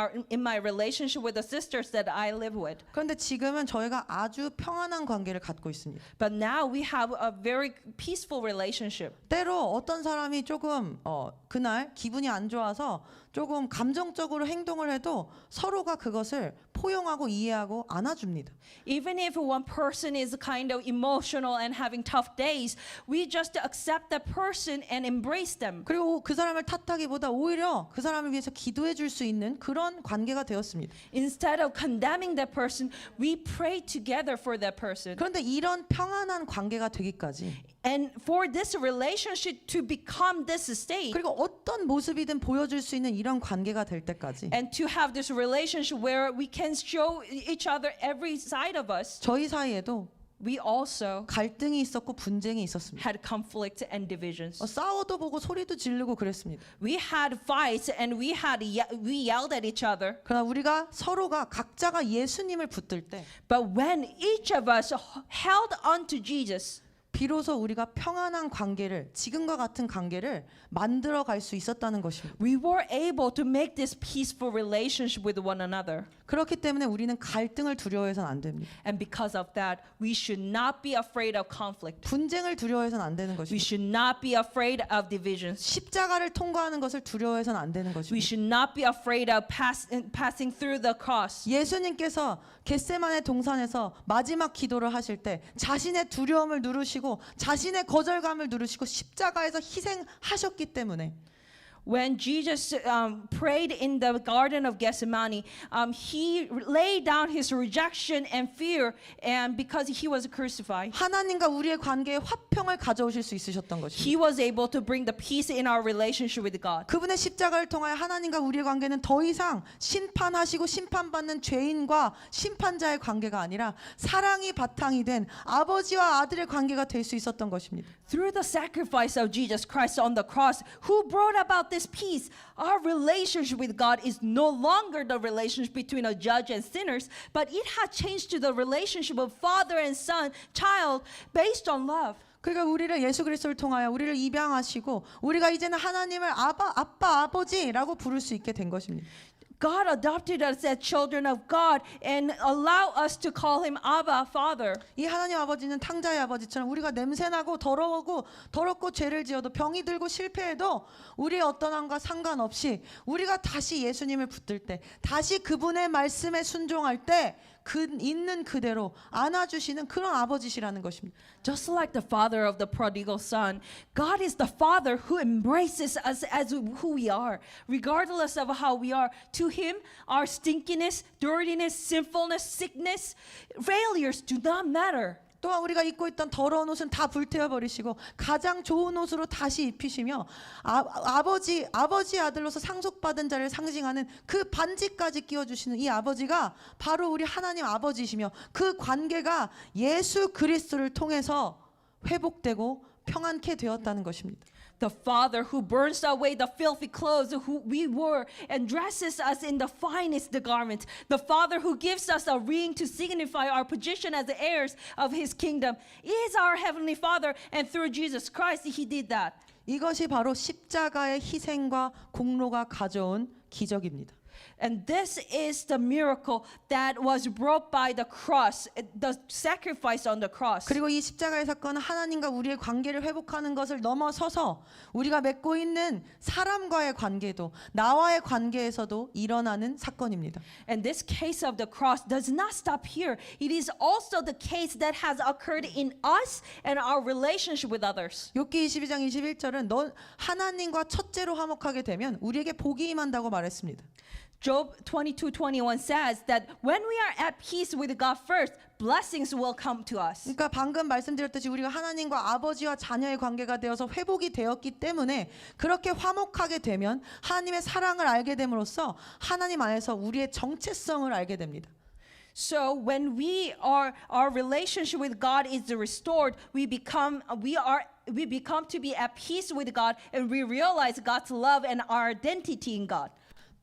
my relationship with the sisters that I live with. 그런데 지금은 저희가 아주 평안한 관계를 갖고 있습니다. But now we have a very peaceful relationship. 때로 어떤 사람이 조금 그날 기분이 안 좋아서 조금 감정적으로 행동을 해도 서로가 그것을 포용하고 이해하고 안아줍니다. Even if one person is kind of emotional and having tough days, we just accept that person and embrace them. 그리고 그 사람을 탓하기보다 오히려 그 사람을 위해서 기도해 줄 수 있는 그런 관계가 되었습니다. Instead of condemning that person, we pray together for that person. 그런데 이런 평안한 관계가 되기까지 And for this relationship to become this state, 그리고 어떤 모습이든 보여줄 수 있는 이런 관계가 될 때까지 and to have this relationship where we can show each other every side of us, 저희 사이에도 we also 갈등이 있었고 분쟁이 있었습니다. had conflict and divisions. 싸워도 보고 소리도 지르고 그랬습니다. We had fights and we yelled at each other. 그러나 우리가 서로가 각자가 예수님을 붙들 때 But when each of us held on to Jesus, 비로소 우리가 평안한 관계를, 지금과 같은 관계를 만들어 갈 수 있었다는 것입니다. we were able to make this peaceful relationship with one another. 그렇기 때문에 우리는 갈등을 두려워해서는 안 됩니다. And because of that, we should not be afraid of conflict. 분쟁을 두려워해서는 안 되는 We 것입니다. should not be afraid of divisions. 십자가를 통과하는 것을 두려워해서는 안 되는 We 것입니다. should not be afraid of passing through the cross. 예수님께서 겟세마네 동산에서 마지막 기도를 하실 때 자신의 두려움을 누르시고 자신의 거절감을 누르시고 십자가에서 희생하셨기 때문에 When Jesus prayed in the Garden of Gethsemane, he laid down his rejection and fear, and because he was crucified, 하나님과 우리의 관계에 화평을 가져오실 수 있으셨던 것입니다. he was able to bring the peace in our relationship with God. 그분의 십자가를 통하여 하나님과 우리의 관계는 더 이상 심판하시고 심판받는 죄인과 심판자의 관계가 아니라 사랑이 바탕이 된 아버지와 아들의 관계가 될 수 있었던 것입니다. Through the sacrifice of Jesus Christ on the cross, who brought about this peace, our relationship with God is no longer the relationship between a judge and sinners, but it has changed to the relationship of father and son, child, based on love. 그러니까 우리를 예수 그리스도를 통하여 우리를 입양하시고 우리가 이제는 하나님을 아빠 아버지라고 부를 수 있게 된 것입니다. God adopted us as children of God and allow us to call him Abba, Father. 이 하나님 아버지는 탕자의 아버지처럼 우리가 냄새나고 더럽고 죄를 지어도 병이 들고 실패해도 우리의 어떠함과 상관없이 우리가 다시 예수님을 붙들 때 다시 그분의 말씀에 순종할 때 있는 그대로 안아주시는 그런 아버지시라는 것입니다. Just like the father of the prodigal son, God is the father who embraces us as who we are, regardless of how we are. To him, our stinkiness, dirtiness, sinfulness, sickness, failures do not matter. 또한 우리가 입고 있던 더러운 옷은 다 불태워 버리시고 가장 좋은 옷으로 다시 입히시며 아버지 아들로서 상속받은 자를 상징하는 그 반지까지 끼워주시는 이 아버지가 바로 우리 하나님 아버지시며 그 관계가 예수 그리스도를 통해서 회복되고 평안케 되었다는 것입니다. The Father who burns away the filthy clothes who we wore and dresses us in the finest garments. The Father who gives us a ring to signify our position as the heirs of His kingdom is our Heavenly Father, and through Jesus Christ He did that. 이것이 바로 십자가의 희생과 공로가 가져온 기적입니다. And this is the miracle that was brought by the cross, the sacrifice on the cross. 그리고 이 십자가의 사건은 하나님과 우리의 관계를 회복하는 것을 넘어서서 우리가 맺고 있는 사람과의 관계도 나와의 관계에서도 일어나는 사건입니다. And this case of the cross does not stop here. It is also the case that has occurred in us and our relationship with others. 욥기 22장 21절은 너 하나님과 첫째로 화목하게 되면 우리에게 복이 임한다고 말했습니다. Job 22:21 says that when we are at peace with God first, blessings will come to us. 그러니까 방금 말씀드렸듯이 우리가 하나님과 아버지와 자녀의 관계가 되어서 회복이 되었기 때문에 그렇게 화목하게 되면 하나님의 사랑을 알게 됨으로써 하나님 안에서 우리의 정체성을 알게 됩니다. So when our relationship with God is restored, we become to be at peace with God, and we realize God's love and our identity in God.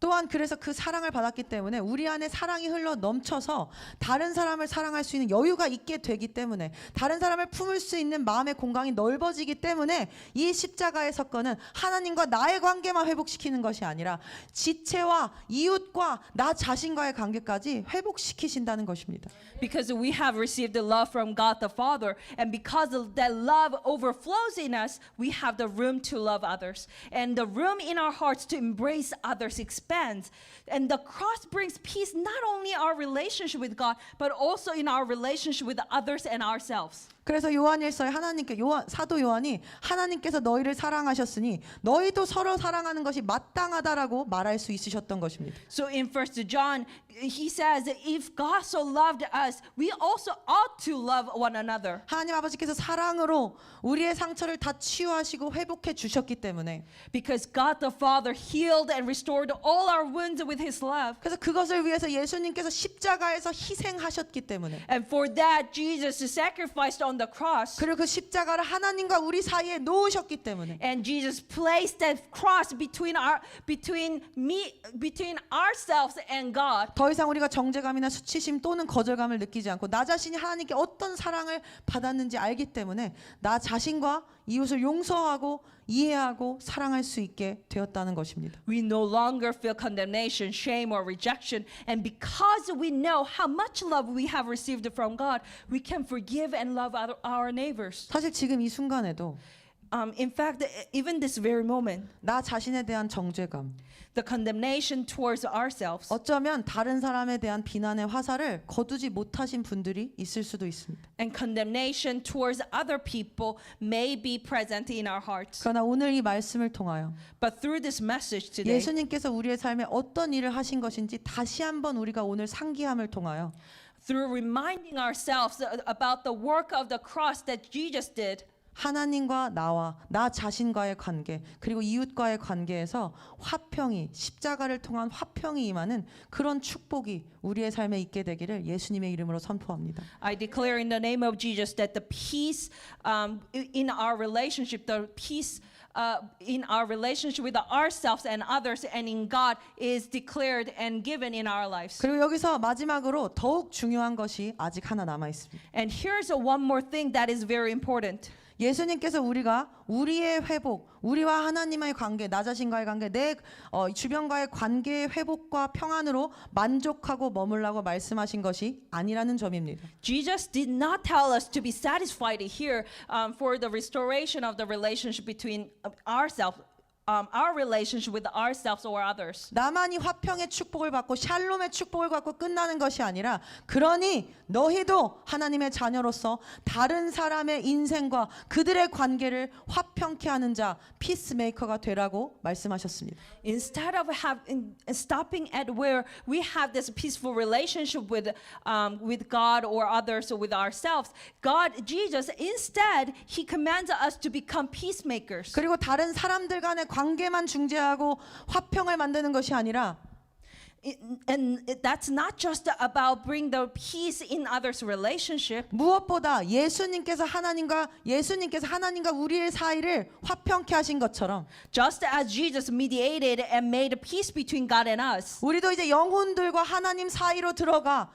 또한 그래서 그 사랑을 받았기 때문에 우리 안에 사랑이 흘러 넘쳐서 다른 사람을 사랑할 수 있는 여유가 있게 되기 때문에 다른 사람을 품을 수 있는 마음의 공간이 넓어지기 때문에 이 십자가의 사건은 하나님과 나의 관계만 회복시키는 것이 아니라 지체와 이웃과 나 자신과의 관계까지 회복시키신다는 것입니다. Because we have received the love from God the Father, and because of that love overflows in us, we have the room to love others, and the room in our hearts to embrace others expands. And the cross brings peace not only in our relationship with God, but also in our relationship with others and ourselves. 그래서 요한일서에 사도 요한이 하나님께서 너희를 사랑하셨으니 너희도 서로 사랑하는 것이 마땅하다라고 말할 수 있으셨던 것입니다. So in 1 John, he says that if God so loved us, we also ought to love one another. 하나님 아버지께서 사랑으로 우리의 상처를 다 치유하시고 회복해 주셨기 때문에 Because God the Father healed and restored all our wounds with His love. 그래서 그것을 위해서 예수님께서 십자가에서 희생하셨기 때문에 And for that, Jesus sacrificed on the cross. 그리고 그 십자가를 하나님과 우리 사이에 놓으셨기 때문에 And Jesus placed that cross between ourselves and God. 더 이상 우리가 정죄감이나 수치심 또는 거절감을 느끼지 않고 나 자신이 하나님께 어떤 사랑을 받았는지 알기 때문에 나 자신과 이웃을 용서하고 이해하고 사랑할 수 있게 되었다는 것입니다. We no longer feel condemnation, shame, or rejection. And because we know how much love we have received from God, we can forgive and love our neighbors. 사실 지금 이 순간에도 In fact, even this very moment, 나 자신에 대한 정죄감, the condemnation towards ourselves, 어쩌면 다른 사람에 대한 비난의 화살을 거두지 못하신 분들이 있을 수도 있습니다. and condemnation towards other people may be present in our hearts. 그러나 오늘 이 말씀을 통하여 But through this message today, 예수님께서 우리의 삶에 어떤 일을 하신 것인지 다시 한번 우리가 오늘 상기함을 통하여 through reminding ourselves about the work of the cross that Jesus did, 하나님과 나와 나 자신과의 관계 그리고 이웃과의 관계에서 화평이 십자가를 통한 화평이 임하는 그런 축복이 우리의 삶에 있게 되기를 예수님의 이름으로 선포합니다. I declare in the name of Jesus that the peace in our relationship, the peace in our relationship with ourselves and others and in God is declared and given in our lives. 그리고 여기서 마지막으로 더욱 중요한 것이 아직 하나 남아 있습니다. And here's one more thing that is very important. 예수님께서 우리가 우리의 회복, 우리와 하나님의 관계, 나 자신과의 관계, 내 주변과의 관계의 회복과 평안으로 만족하고 머물라고 말씀하신 것이 아니라는 점입니다. Jesus did not tell us to be satisfied here for the restoration of the relationship between ourselves, our relationship with ourselves or others. 나만이 화평의 축복을 받고 샬롬의 축복을 받고 끝나는 것이 아니라 그러니 너희도 하나님의 자녀로서 다른 사람의 인생과 그들의 관계를 화평케 하는 자 피스메이커가 되라고 말씀하셨습니다. Instead of stopping at where we have this peaceful relationship with God or others or with ourselves, Jesus, instead, He commands us to become peacemakers. 그리고 다른 사람들 간의 관계만 중재하고 화평을 만드는 것이 아니라 And that's not just about bring the peace in others' relationship. 무엇보다 예수님께서 하나님과 우리의 사이를 화평케 하신 것처럼 Just as Jesus mediated and made peace between God and us, 우리도 이제 영혼들과 하나님 사이로 들어가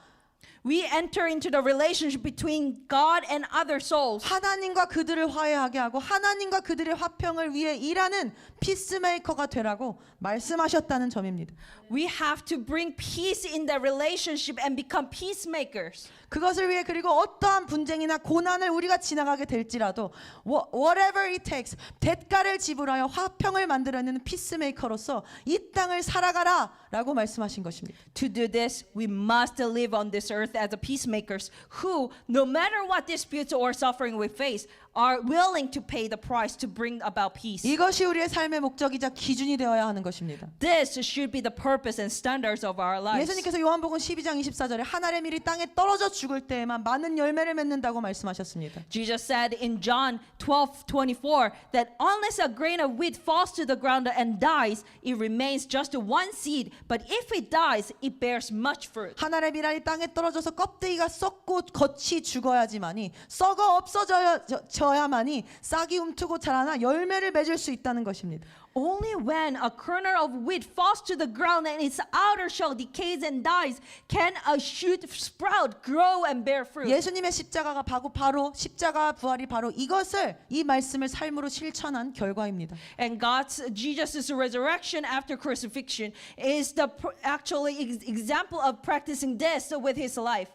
we enter into the relationship between God and other souls. 하나님과 그들을 화해하게 하고 하나님과 그들의 화평을 위해 일하는 피스메이커가 되라고 말씀하셨다는 점입니다. We have to bring peace in the relationship and become peacemakers. 그것을 위해 그리고 어떠한 분쟁이나 고난을 우리가 지나가게 될지라도 whatever it takes 대가를 지불하여 화평을 만들어내는 피스메이커로서 이 땅을 살아가라 라고 말씀하신 것입니다. To do this, we must live on this earth as a peacemakers who, no matter what disputes or suffering we face, are willing to pay the price to bring about peace. 이것이 우리의 삶의 목적이자 기준이 되어야 하는 것입니다. This should be the purpose and standards of our lives. 예수님께서 요한복음 12장 24절에 한 알의 밀이 땅에 떨어져 죽을 때에만 많은 열매를 맺는다고 말씀하셨습니다. Jesus said in John 12:24 that unless a grain of wheat falls to the ground and dies, it remains just one seed. But if it dies, it bears much fruit. 한 알의 밀알이 땅에 떨어져서 껍데기가 썩고 겉이 죽어야지만이 썩어 없어져야만이 싹이 움트고 자라나 열매를 맺을 수 있다는 것입니다. Only when a kernel of wheat falls to the ground and its outer shell decays and dies can a shoot sprout, grow and bear fruit. 예수님의 십자가가 바로 십자가 부활이 바로 이것을 이 말씀을 삶으로 실천한 결과입니다. And Jesus' resurrection after crucifixion is the actually example of practicing this with his life.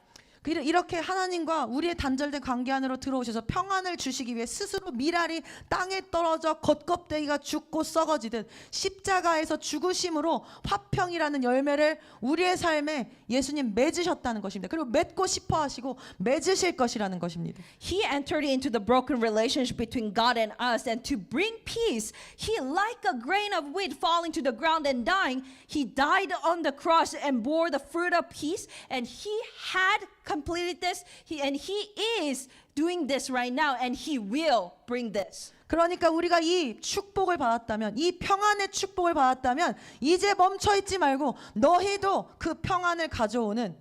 이렇게 하나님과 우리의 단절된 관계 안으로 들어오셔서 평안을 주시기 위해 스스로 밀알이 땅에 떨어져 겉껍데기가 죽고 썩어지듯 십자가에서 죽으심으로 화평이라는 열매를 우리의 삶에 예수님 맺으셨다는 것입니다. 그리고 맺고 싶어 하시고 맺으실 것이라는 것입니다. He entered into the broken relationship between God and us, and to bring peace, he, like a grain of wheat falling to the ground and dying, he died on the cross and bore the fruit of peace, and he had completed this, and he is doing this right now, and he will bring this. 그러니까 우리가 이 축복을 받았다면, 이 평안의 축복을 받았다면 이제 멈춰 있지 말고 너희도 그 평안을 가져오는,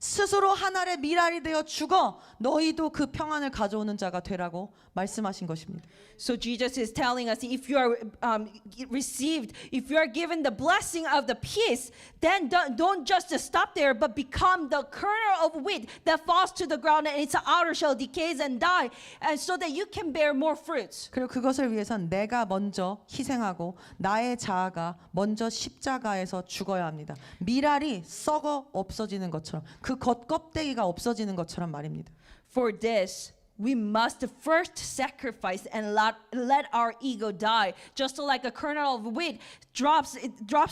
스스로 한 알의 밀알이 되어 죽어 너희도 그 평안을 가져오는 자가 되라고 말씀하신 것입니다. So Jesus is telling us, if you are if you are given the blessing of the peace, then don't just stop there, but become the kernel of wheat that falls to the ground and its outer shell decays and die, and so that you can bear more fruits. 그리고 그것을 위해선 내가 먼저 희생하고 나의 자아가 먼저 십자가에서 죽어야 합니다. 밀알이 썩어 없어지는 것처럼, 그 겉껍데기가 없어지는 것처럼 말입니다. For this, we must first sacrifice and let our ego die. Just like a kernel of wheat drops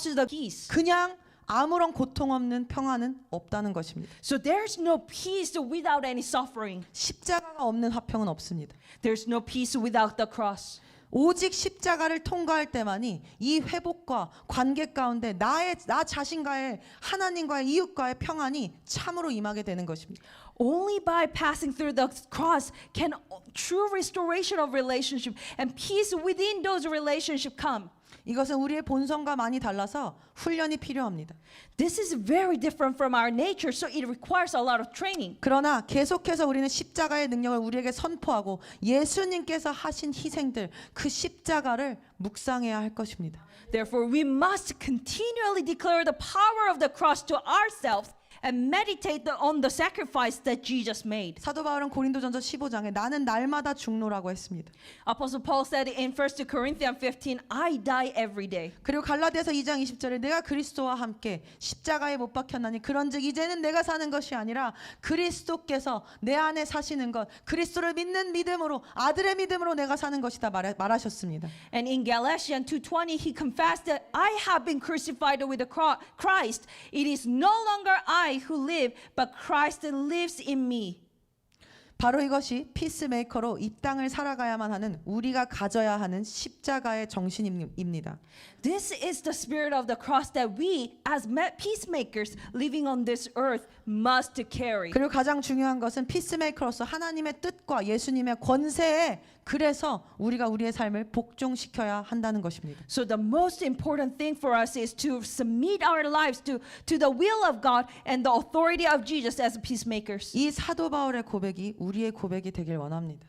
to the peace. 그냥 아무런 고통 없는 평안은 없다는 것입니다. So there's no peace without any suffering. 십자가가 없는 화평은 없습니다. There's no peace without the cross. 오직 십자가를 통과할 때만이 이 회복과 관계 가운데 나 자신과의 하나님과의 이웃과의 평안이 참으로 임하게 되는 것입니다. Only by passing through the cross can true restoration of relationship and peace within those relationships come. 이것은 우리의 본성과 많이 달라서 훈련이 필요합니다. This is very different from our nature, so it requires a lot of training. 그러나 계속해서 우리는 십자가의 능력을 우리에게 선포하고 예수님께서 하신 희생들 그 십자가를 묵상해야 할 것입니다. Therefore, we must continually declare the power of the cross to ourselves and meditate on the sacrifice that Jesus made. 사도 바울은 고린도전서 15장에 나는 날마다 죽노라고 했습니다. Apostle Paul said in 1 Corinthians 15, I die every day. 그리고 갈라디아서 2장 20절에 내가 그리스도와 함께 십자가에 못 박혔나니 그런즉 이제는 내가 사는 것이 아니라 그리스도께서 내 안에 사시는 것 그리스도를 믿는 믿음으로 아들의 믿음으로 내가 사는 것이다 말하셨습니다. And in Galatians 2:20 he confessed that I have been crucified with Christ. It is no longer I who live, but Christ lives in me. 바로 이것이 피스메이커로 이 땅을 살아가야만 하는 우리가 가져야 하는 십자가의 정신입니다. This is the spirit of the cross that we as peacemakers living on this earth must carry. 그리고 가장 중요한 것은 피스메이커로서 하나님의 뜻과 예수님의 권세에 그래서 우리가 우리의 삶을 복종시켜야 한다는 것입니다. So the most important thing for us is to submit our lives to the will of God and the authority of Jesus as peacemakers. 이 사도 바울의 고백이 우리의 고백이 되길 원합니다.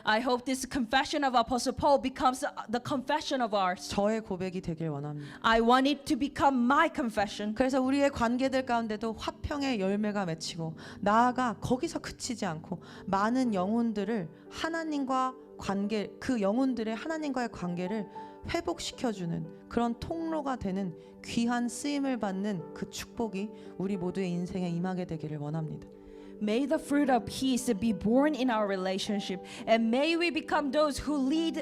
I hope this confession of Apostle Paul becomes the confession of ours. 저의 고백이 되길 원합니다. I want it to become my confession. 그래서 우리의 관계들 가운데도 화평의 열매가 맺히고 나아가 거기서 그치지 않고 많은 영혼들을 하나님과 관계 그 영혼들의 하나님과의 관계를 회복시켜주는 그런 통로가 되는 귀한 쓰임을 받는 그 축복이 우리 모두의 인생에 임하게 되기를 원합니다. May the fruit of peace be born in our relationship, and may we become those who lead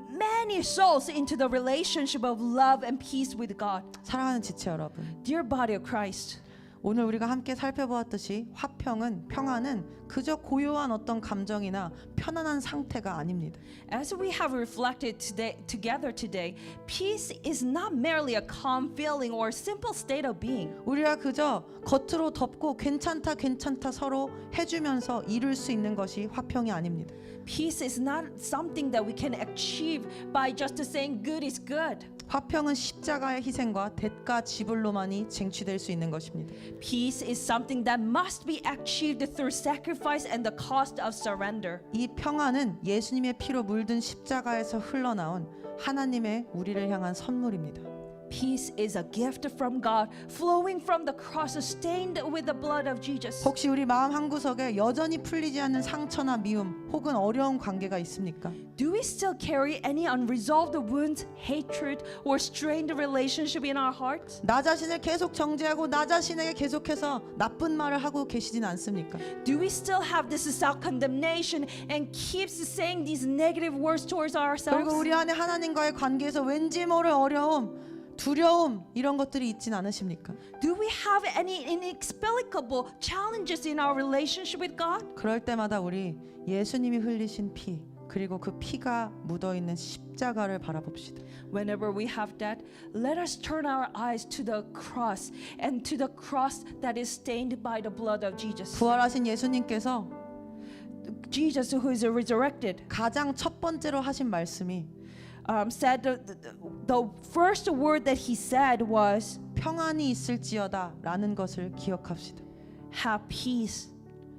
many souls into the relationship of love and peace with God. 사랑하는 지체 여러분, Dear body of Christ, 오늘 우리가 함께 살펴보았듯이 화평은 평안은 그저 고요한 어떤 감정이나 편안한 상태가 아닙니다. as we have reflected together today, peace is not merely a calm feeling or simple state of being. 우리가 그저 겉으로 덮고 괜찮다 서로 해주면서 이룰 수 있는 것이 화평이 아닙니다. Peace is not something that we can achieve by just saying good is good. 화평은 십자가의 희생과 대가 지불로만이 쟁취될 수 있는 것입니다. Peace is something that must be achieved through sacrifice and the cost of surrender. 이 평안은 예수님의 피로 물든 십자가에서 흘러나온 하나님의 우리를 향한 선물입니다. Peace is a gift from God, flowing from the cross, stained with the blood of Jesus. 혹시 우리 마음 한구석에 여전히 풀리지 않는 상처나 미움 혹은 어려운 관계가 있습니까? Do we still carry any unresolved wounds, hatred, or strained relationship in our hearts? 나 자신을 계속 정죄하고 나 자신에게 계속해서 나쁜 말을 하고 계시진 않습니까? Do we still have this self-condemnation and keeps saying these negative words towards ourselves? 그리고 우리 안에 하나님과의 관계에서 왠지 모를 어려움 두려움 이런 것들이 있진 않으십니까? Do we have any inexplicable challenges in our relationship with God? 그럴 때마다 우리 예수님이 흘리신 피 그리고 그 피가 묻어 있는 십자가를 바라봅시다. Whenever we have that, let us turn our eyes to the cross and to the cross that is stained by the blood of Jesus. 부활하신 예수님께서 Jesus who is resurrected 가장 첫 번째로 하신 말씀이 said the first word that he said was 평안이 있을지어다라는 것을 기억합시다. have peace.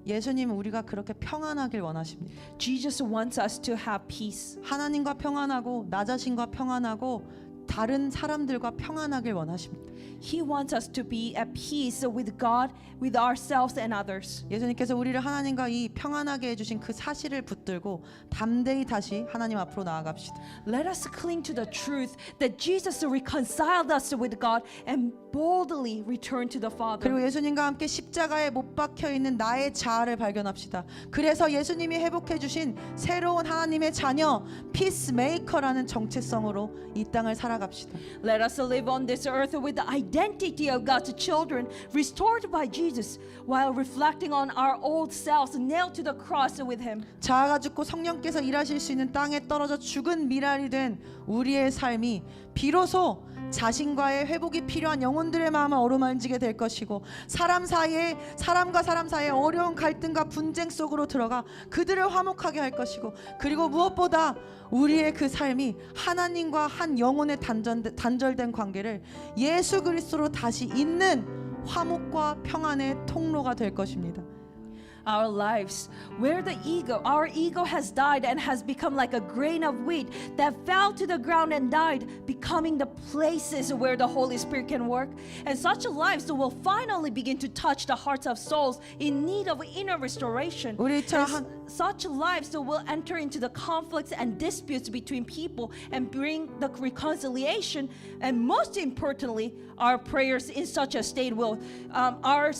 예수님은 우리가 그렇게 평안하길 원하십니다. Jesus wants us to have peace. 하나님과 평안하고 나 자신과 평안하고 다른 사람들과 평안하길 원하십니다. He wants us to be at peace with God, with ourselves and others. 예수님께서 우리를 하나님과 이 평안하게 해주신 그 사실을 붙들고 담대히 다시 하나님 앞으로 나아갑시다. Let us cling to the truth that Jesus reconciled us with God and boldly return to the Father. 그리고 예수님과 함께 십자가에 못 박혀 있는 나의 자아를 발견합시다. 그래서 예수님이 회복해 주신 새로운 하나님의 자녀 피스메이커라는 정체성으로 이 땅을 살아갑시다. Let us live on this earth with the identity of God's children restored by Jesus while reflecting on our old selves nailed to the cross with him. 자아가 죽고 성령께서 일하실 수 있는 땅에 떨어져 죽은 미랄이 된 우리의 삶이 비로소 자신과의 회복이 필요한 영혼들의 마음을 어루만지게 될 것이고 사람과 사람 사이의 어려운 갈등과 분쟁 속으로 들어가 그들을 화목하게 할 것이고 그리고 무엇보다 우리의 그 삶이 하나님과 한 영혼의 단절된 관계를 예수 그리스도로 다시 잇는 화목과 평안의 통로가 될 것입니다. Our lives, where our ego has died and has become like a grain of wheat that fell to the ground and died, becoming the places where the Holy Spirit can work. And such lives will finally begin to touch the hearts of souls in need of inner restoration. 우리처럼 Such lives will enter into the conflicts and disputes between people and bring the reconciliation. And most importantly, our prayers in such a state will, our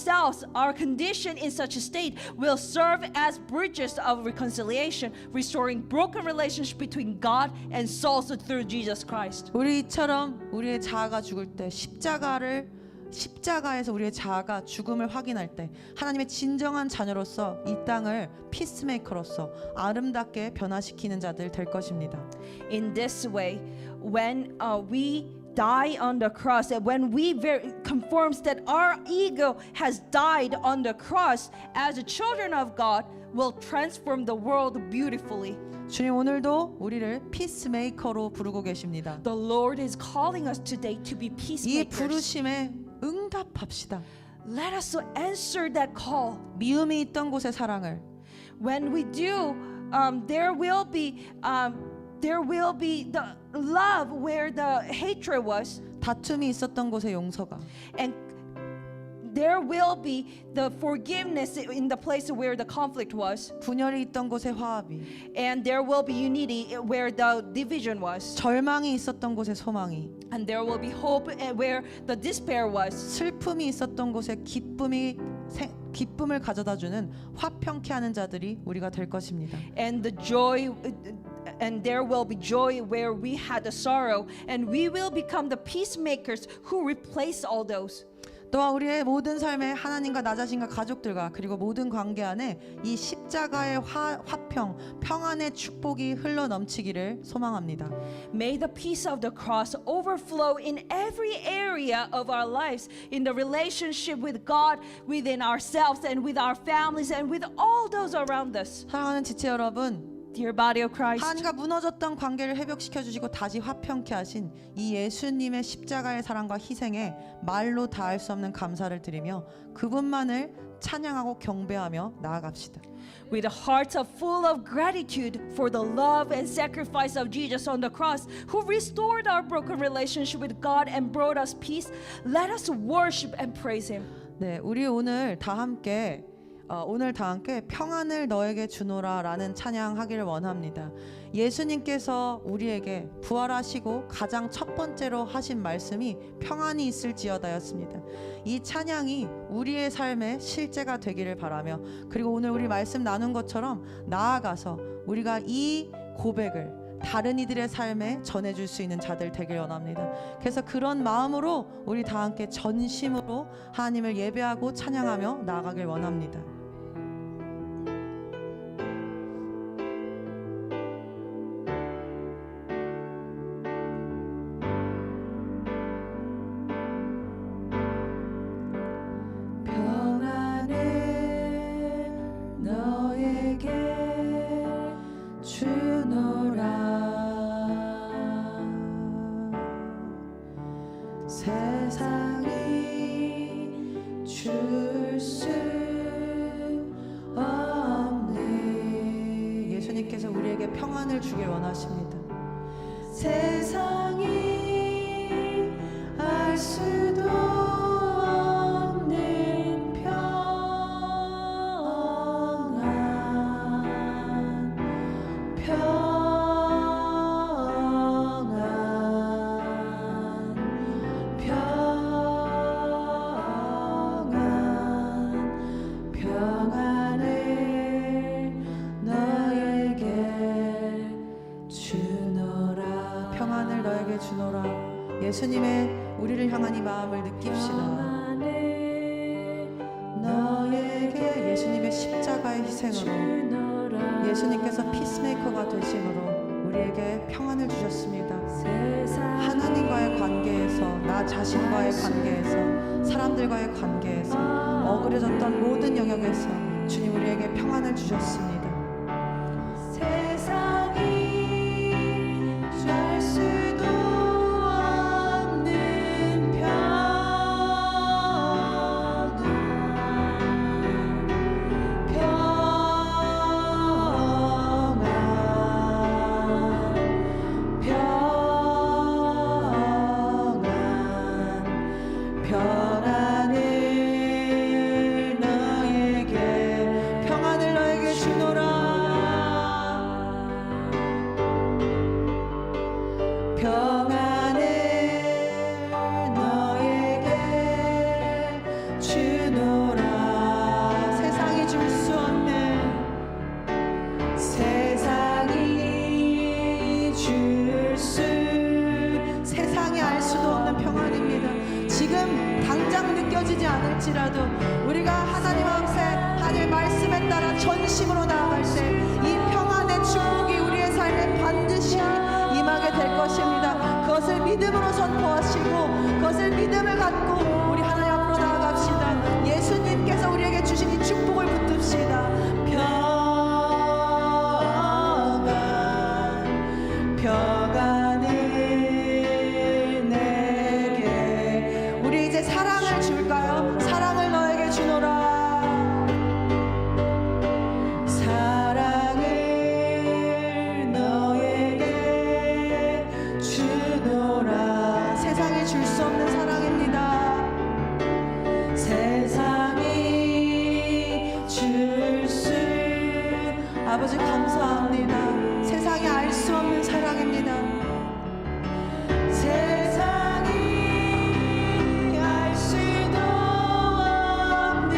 condition in such a state will serve as bridges of reconciliation, restoring broken relationship between God and souls through Jesus Christ. 우리처럼 우리의 자아가 죽을 때 십자가에서 우리의 자아가 죽음을 확인할 때 하나님의 진정한 자녀로서 이 땅을 피스메이커로서 아름답게 변화시키는 자들 될 것입니다. In this way, when we die on the cross, and when we confirms that our ego has died on the cross, as the children of God will transform the world beautifully. 주님 오늘도 우리를 피스메이커로 부르고 계십니다. The Lord is calling us today to be 이 peacemakers. 부르심에 응답합시다. Let us answer that call. 미움이 있던 곳의 사랑을 When we do, there will be the love where the hatred was, 다툼이 있었던 곳의 용서가 and there will be the forgiveness in the place where the conflict was, 분열이 있던 곳의 화합이 and there will be unity where the division was, 절망이 있었던 곳의 소망이 and there will be hope where the despair was, 슬픔이 있었던 곳에 기쁨을 가져다주는 화평케 하는 자들이 우리가 될 것입니다. and there will be joy where we had the sorrow, and we will become the peacemakers who replace all those. 또한 우리의 모든 삶에 하나님과 나 자신과 가족들과 그리고 모든 관계 안에 이 십자가의 화평, 평안의 축복이 흘러 넘치기를 소망합니다. May the peace of the cross overflow in every area of our lives, in the relationship with God, within ourselves, and with our families, and with all those around us. 사랑하는 지체 여러분, Dear body of Christ, 하나님과 무너졌던 관계를 회복시켜 주시고 다시 화평케 하신 이 예수님의 십자가의 사랑과 희생에 말로 다할 수 없는 감사를 드리며 그분만을 찬양하고 경배하며 나아갑시다. with hearts full of gratitude for the love and sacrifice of Jesus on the cross, who restored our broken relationship with God and brought us peace, let us worship and praise Him. 네, 우리 오늘 다 함께 평안을 너에게 주노라 라는 찬양하기를 원합니다. 예수님께서 우리에게 부활하시고 가장 첫 번째로 하신 말씀이 평안이 있을지어다였습니다. 이 찬양이 우리의 삶의 실제가 되기를 바라며 그리고 오늘 우리 말씀 나눈 것처럼 나아가서 우리가 이 고백을 다른 이들의 삶에 전해줄 수 있는 자들 되길 원합니다. 그래서 그런 마음으로 우리 다 함께 전심으로 하나님을 예배하고 찬양하며 나아가길 원합니다. 세상이 줄 수 없는 예수님께서 우리에게 평안을 주길 원하십니다. 세상이 알 수도 없는 평안 평안 예수님의 우리를 향한 이 마음을 느낍시다. 너에게 예수님의 십자가의 희생으로 예수님께서 피스메이커가 되심으로 우리에게 평안을 주셨습니다. 하나님과의 관계에서, 나 자신과의 관계에서, 사람들과의 관계에서, 억울해졌던 모든 영역에서 주님 우리에게 평안을 주셨습니다. 세상이 알 수도 없는 평안을 너에게 주노라. 평안을 너에게 주노라. 세상이 줄 수 없는, 세상이 알 수도 없는 평안입니다. 지금 당장 느껴지지 않을지라도 우리가 하나님 앞에 하늘 말씀에 따라 전심으로 나아갈 때 이 평안의 축복이 우리의 삶에 반드시 임하게 될 것입니다. 그것을 믿음으로 선포하시고 그것을 믿음을 갖고 우리 하나님 앞으로 나아갑시다. 예수님께서 우리에게 주신 이 축복을 붙듭시다. 평안을 내게. 우리 이제 사랑을 줄까요? 사랑을 너에게 주노라. 사랑을 너에게 주노라. 세상이 줄 수 없는 사랑입니다. 세상이 줄 수, 아버지 감사합니다. 세상이 알 수 없는 사랑입니다. 세상이 알 수도 없는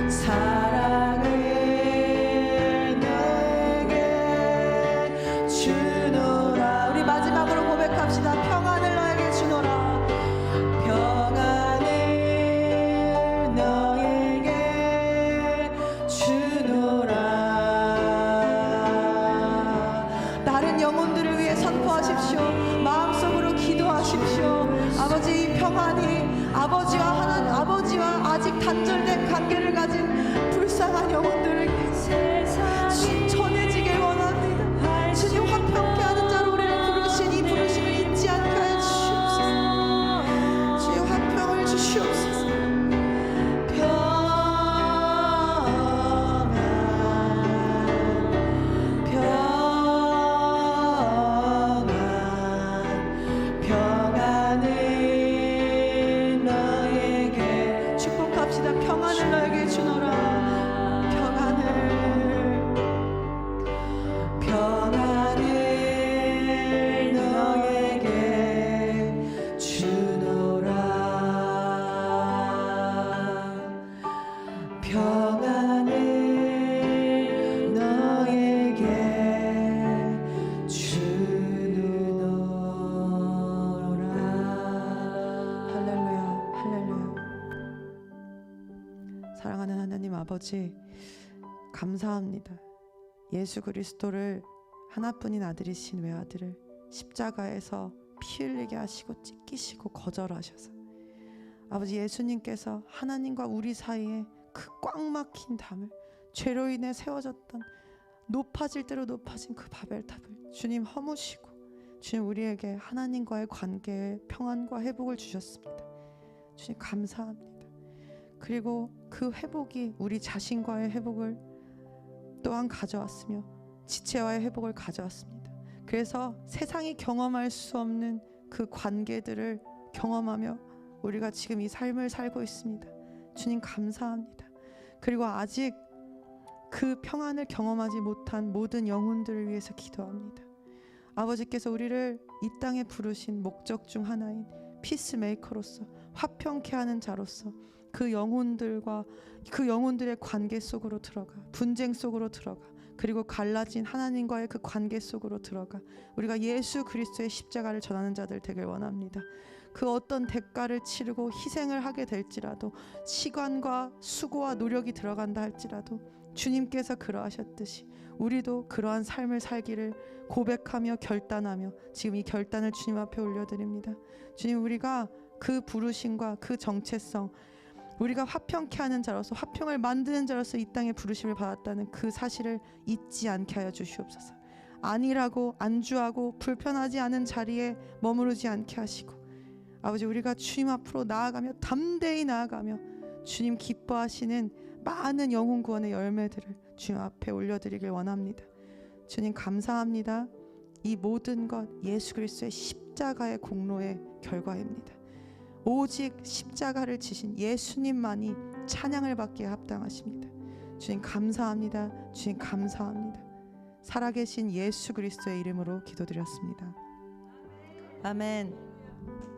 사랑을 너에게 주노라. 우리 마지막으로 고백합시다. 평안을 너에게 주노라. 평안을 너에게 주노라. 다른 영혼들을 위해 선포하십시오. 마음속으로 기도하십시오. 아버지, 이 평안이 아버지와 아직 단절된 관계를 가진 불쌍한 영혼들에게 전해지길 원합니다. 주님, 화평케 하는 자로 우리를 부르신 이 부르심을 잊지 않게 하여 주시옵소서. 주여, 화평을 주시옵소서. 평안을 너에게 축복합시다. 평안을 너에게 주노라. 평안을 너에게 주노라. 평안을 너에게 주노라. 할렐루야, 할렐루야. 사랑하는 하나님 아버지, 감사합니다. 예수 그리스도를 하나뿐인 아들이신 외아들을 십자가에서 피 흘리게 하시고 찢기시고 거절하셔서 아버지, 예수님께서 하나님과 우리 사이에 그 꽉 막힌 담을, 죄로 인해 세워졌던 높아질 대로 높아진 그 바벨탑을 주님 허무시고 주님 우리에게 하나님과의 관계에 평안과 회복을 주셨습니다. 주님 감사합니다. 그리고 그 회복이 우리 자신과의 회복을 또한 가져왔으며 지체와의 회복을 가져왔습니다. 그래서 세상이 경험할 수 없는 그 관계들을 경험하며 우리가 지금 이 삶을 살고 있습니다. 주님 감사합니다. 그리고 아직 그 평안을 경험하지 못한 모든 영혼들을 위해서 기도합니다. 아버지께서 우리를 이 땅에 부르신 목적 중 하나인 피스메이커로서 화평케 하는 자로서 그 영혼들과 그 영혼들의 관계 속으로 들어가 분쟁 속으로 들어가 그리고 갈라진 하나님과의 그 관계 속으로 들어가 우리가 예수 그리스도의 십자가를 전하는 자들 되길 원합니다. 그 어떤 대가를 치르고 희생을 하게 될지라도 시간과 수고와 노력이 들어간다 할지라도 주님께서 그러하셨듯이 우리도 그러한 삶을 살기를 고백하며 결단하며 지금 이 결단을 주님 앞에 올려드립니다. 주님, 우리가 그 부르심과 그 정체성, 우리가 화평케 하는 자로서 화평을 만드는 자로서 이 땅에 부르심을 받았다는 그 사실을 잊지 않게 하여 주시옵소서. 안일하고 안주하고 불편하지 않은 자리에 머무르지 않게 하시고 아버지, 우리가 주님 앞으로 나아가며 담대히 나아가며 주님 기뻐하시는 많은 영혼 구원의 열매들을 주님 앞에 올려드리길 원합니다. 주님 감사합니다. 이 모든 것 예수 그리스도의 십자가의 공로의 결과입니다. 오직 십자가를 지신 예수님만이 찬양을 받기에 합당하십니다. 주님 감사합니다. 주님 감사합니다. 살아계신 예수 그리스도의 이름으로 기도드렸습니다. 아멘.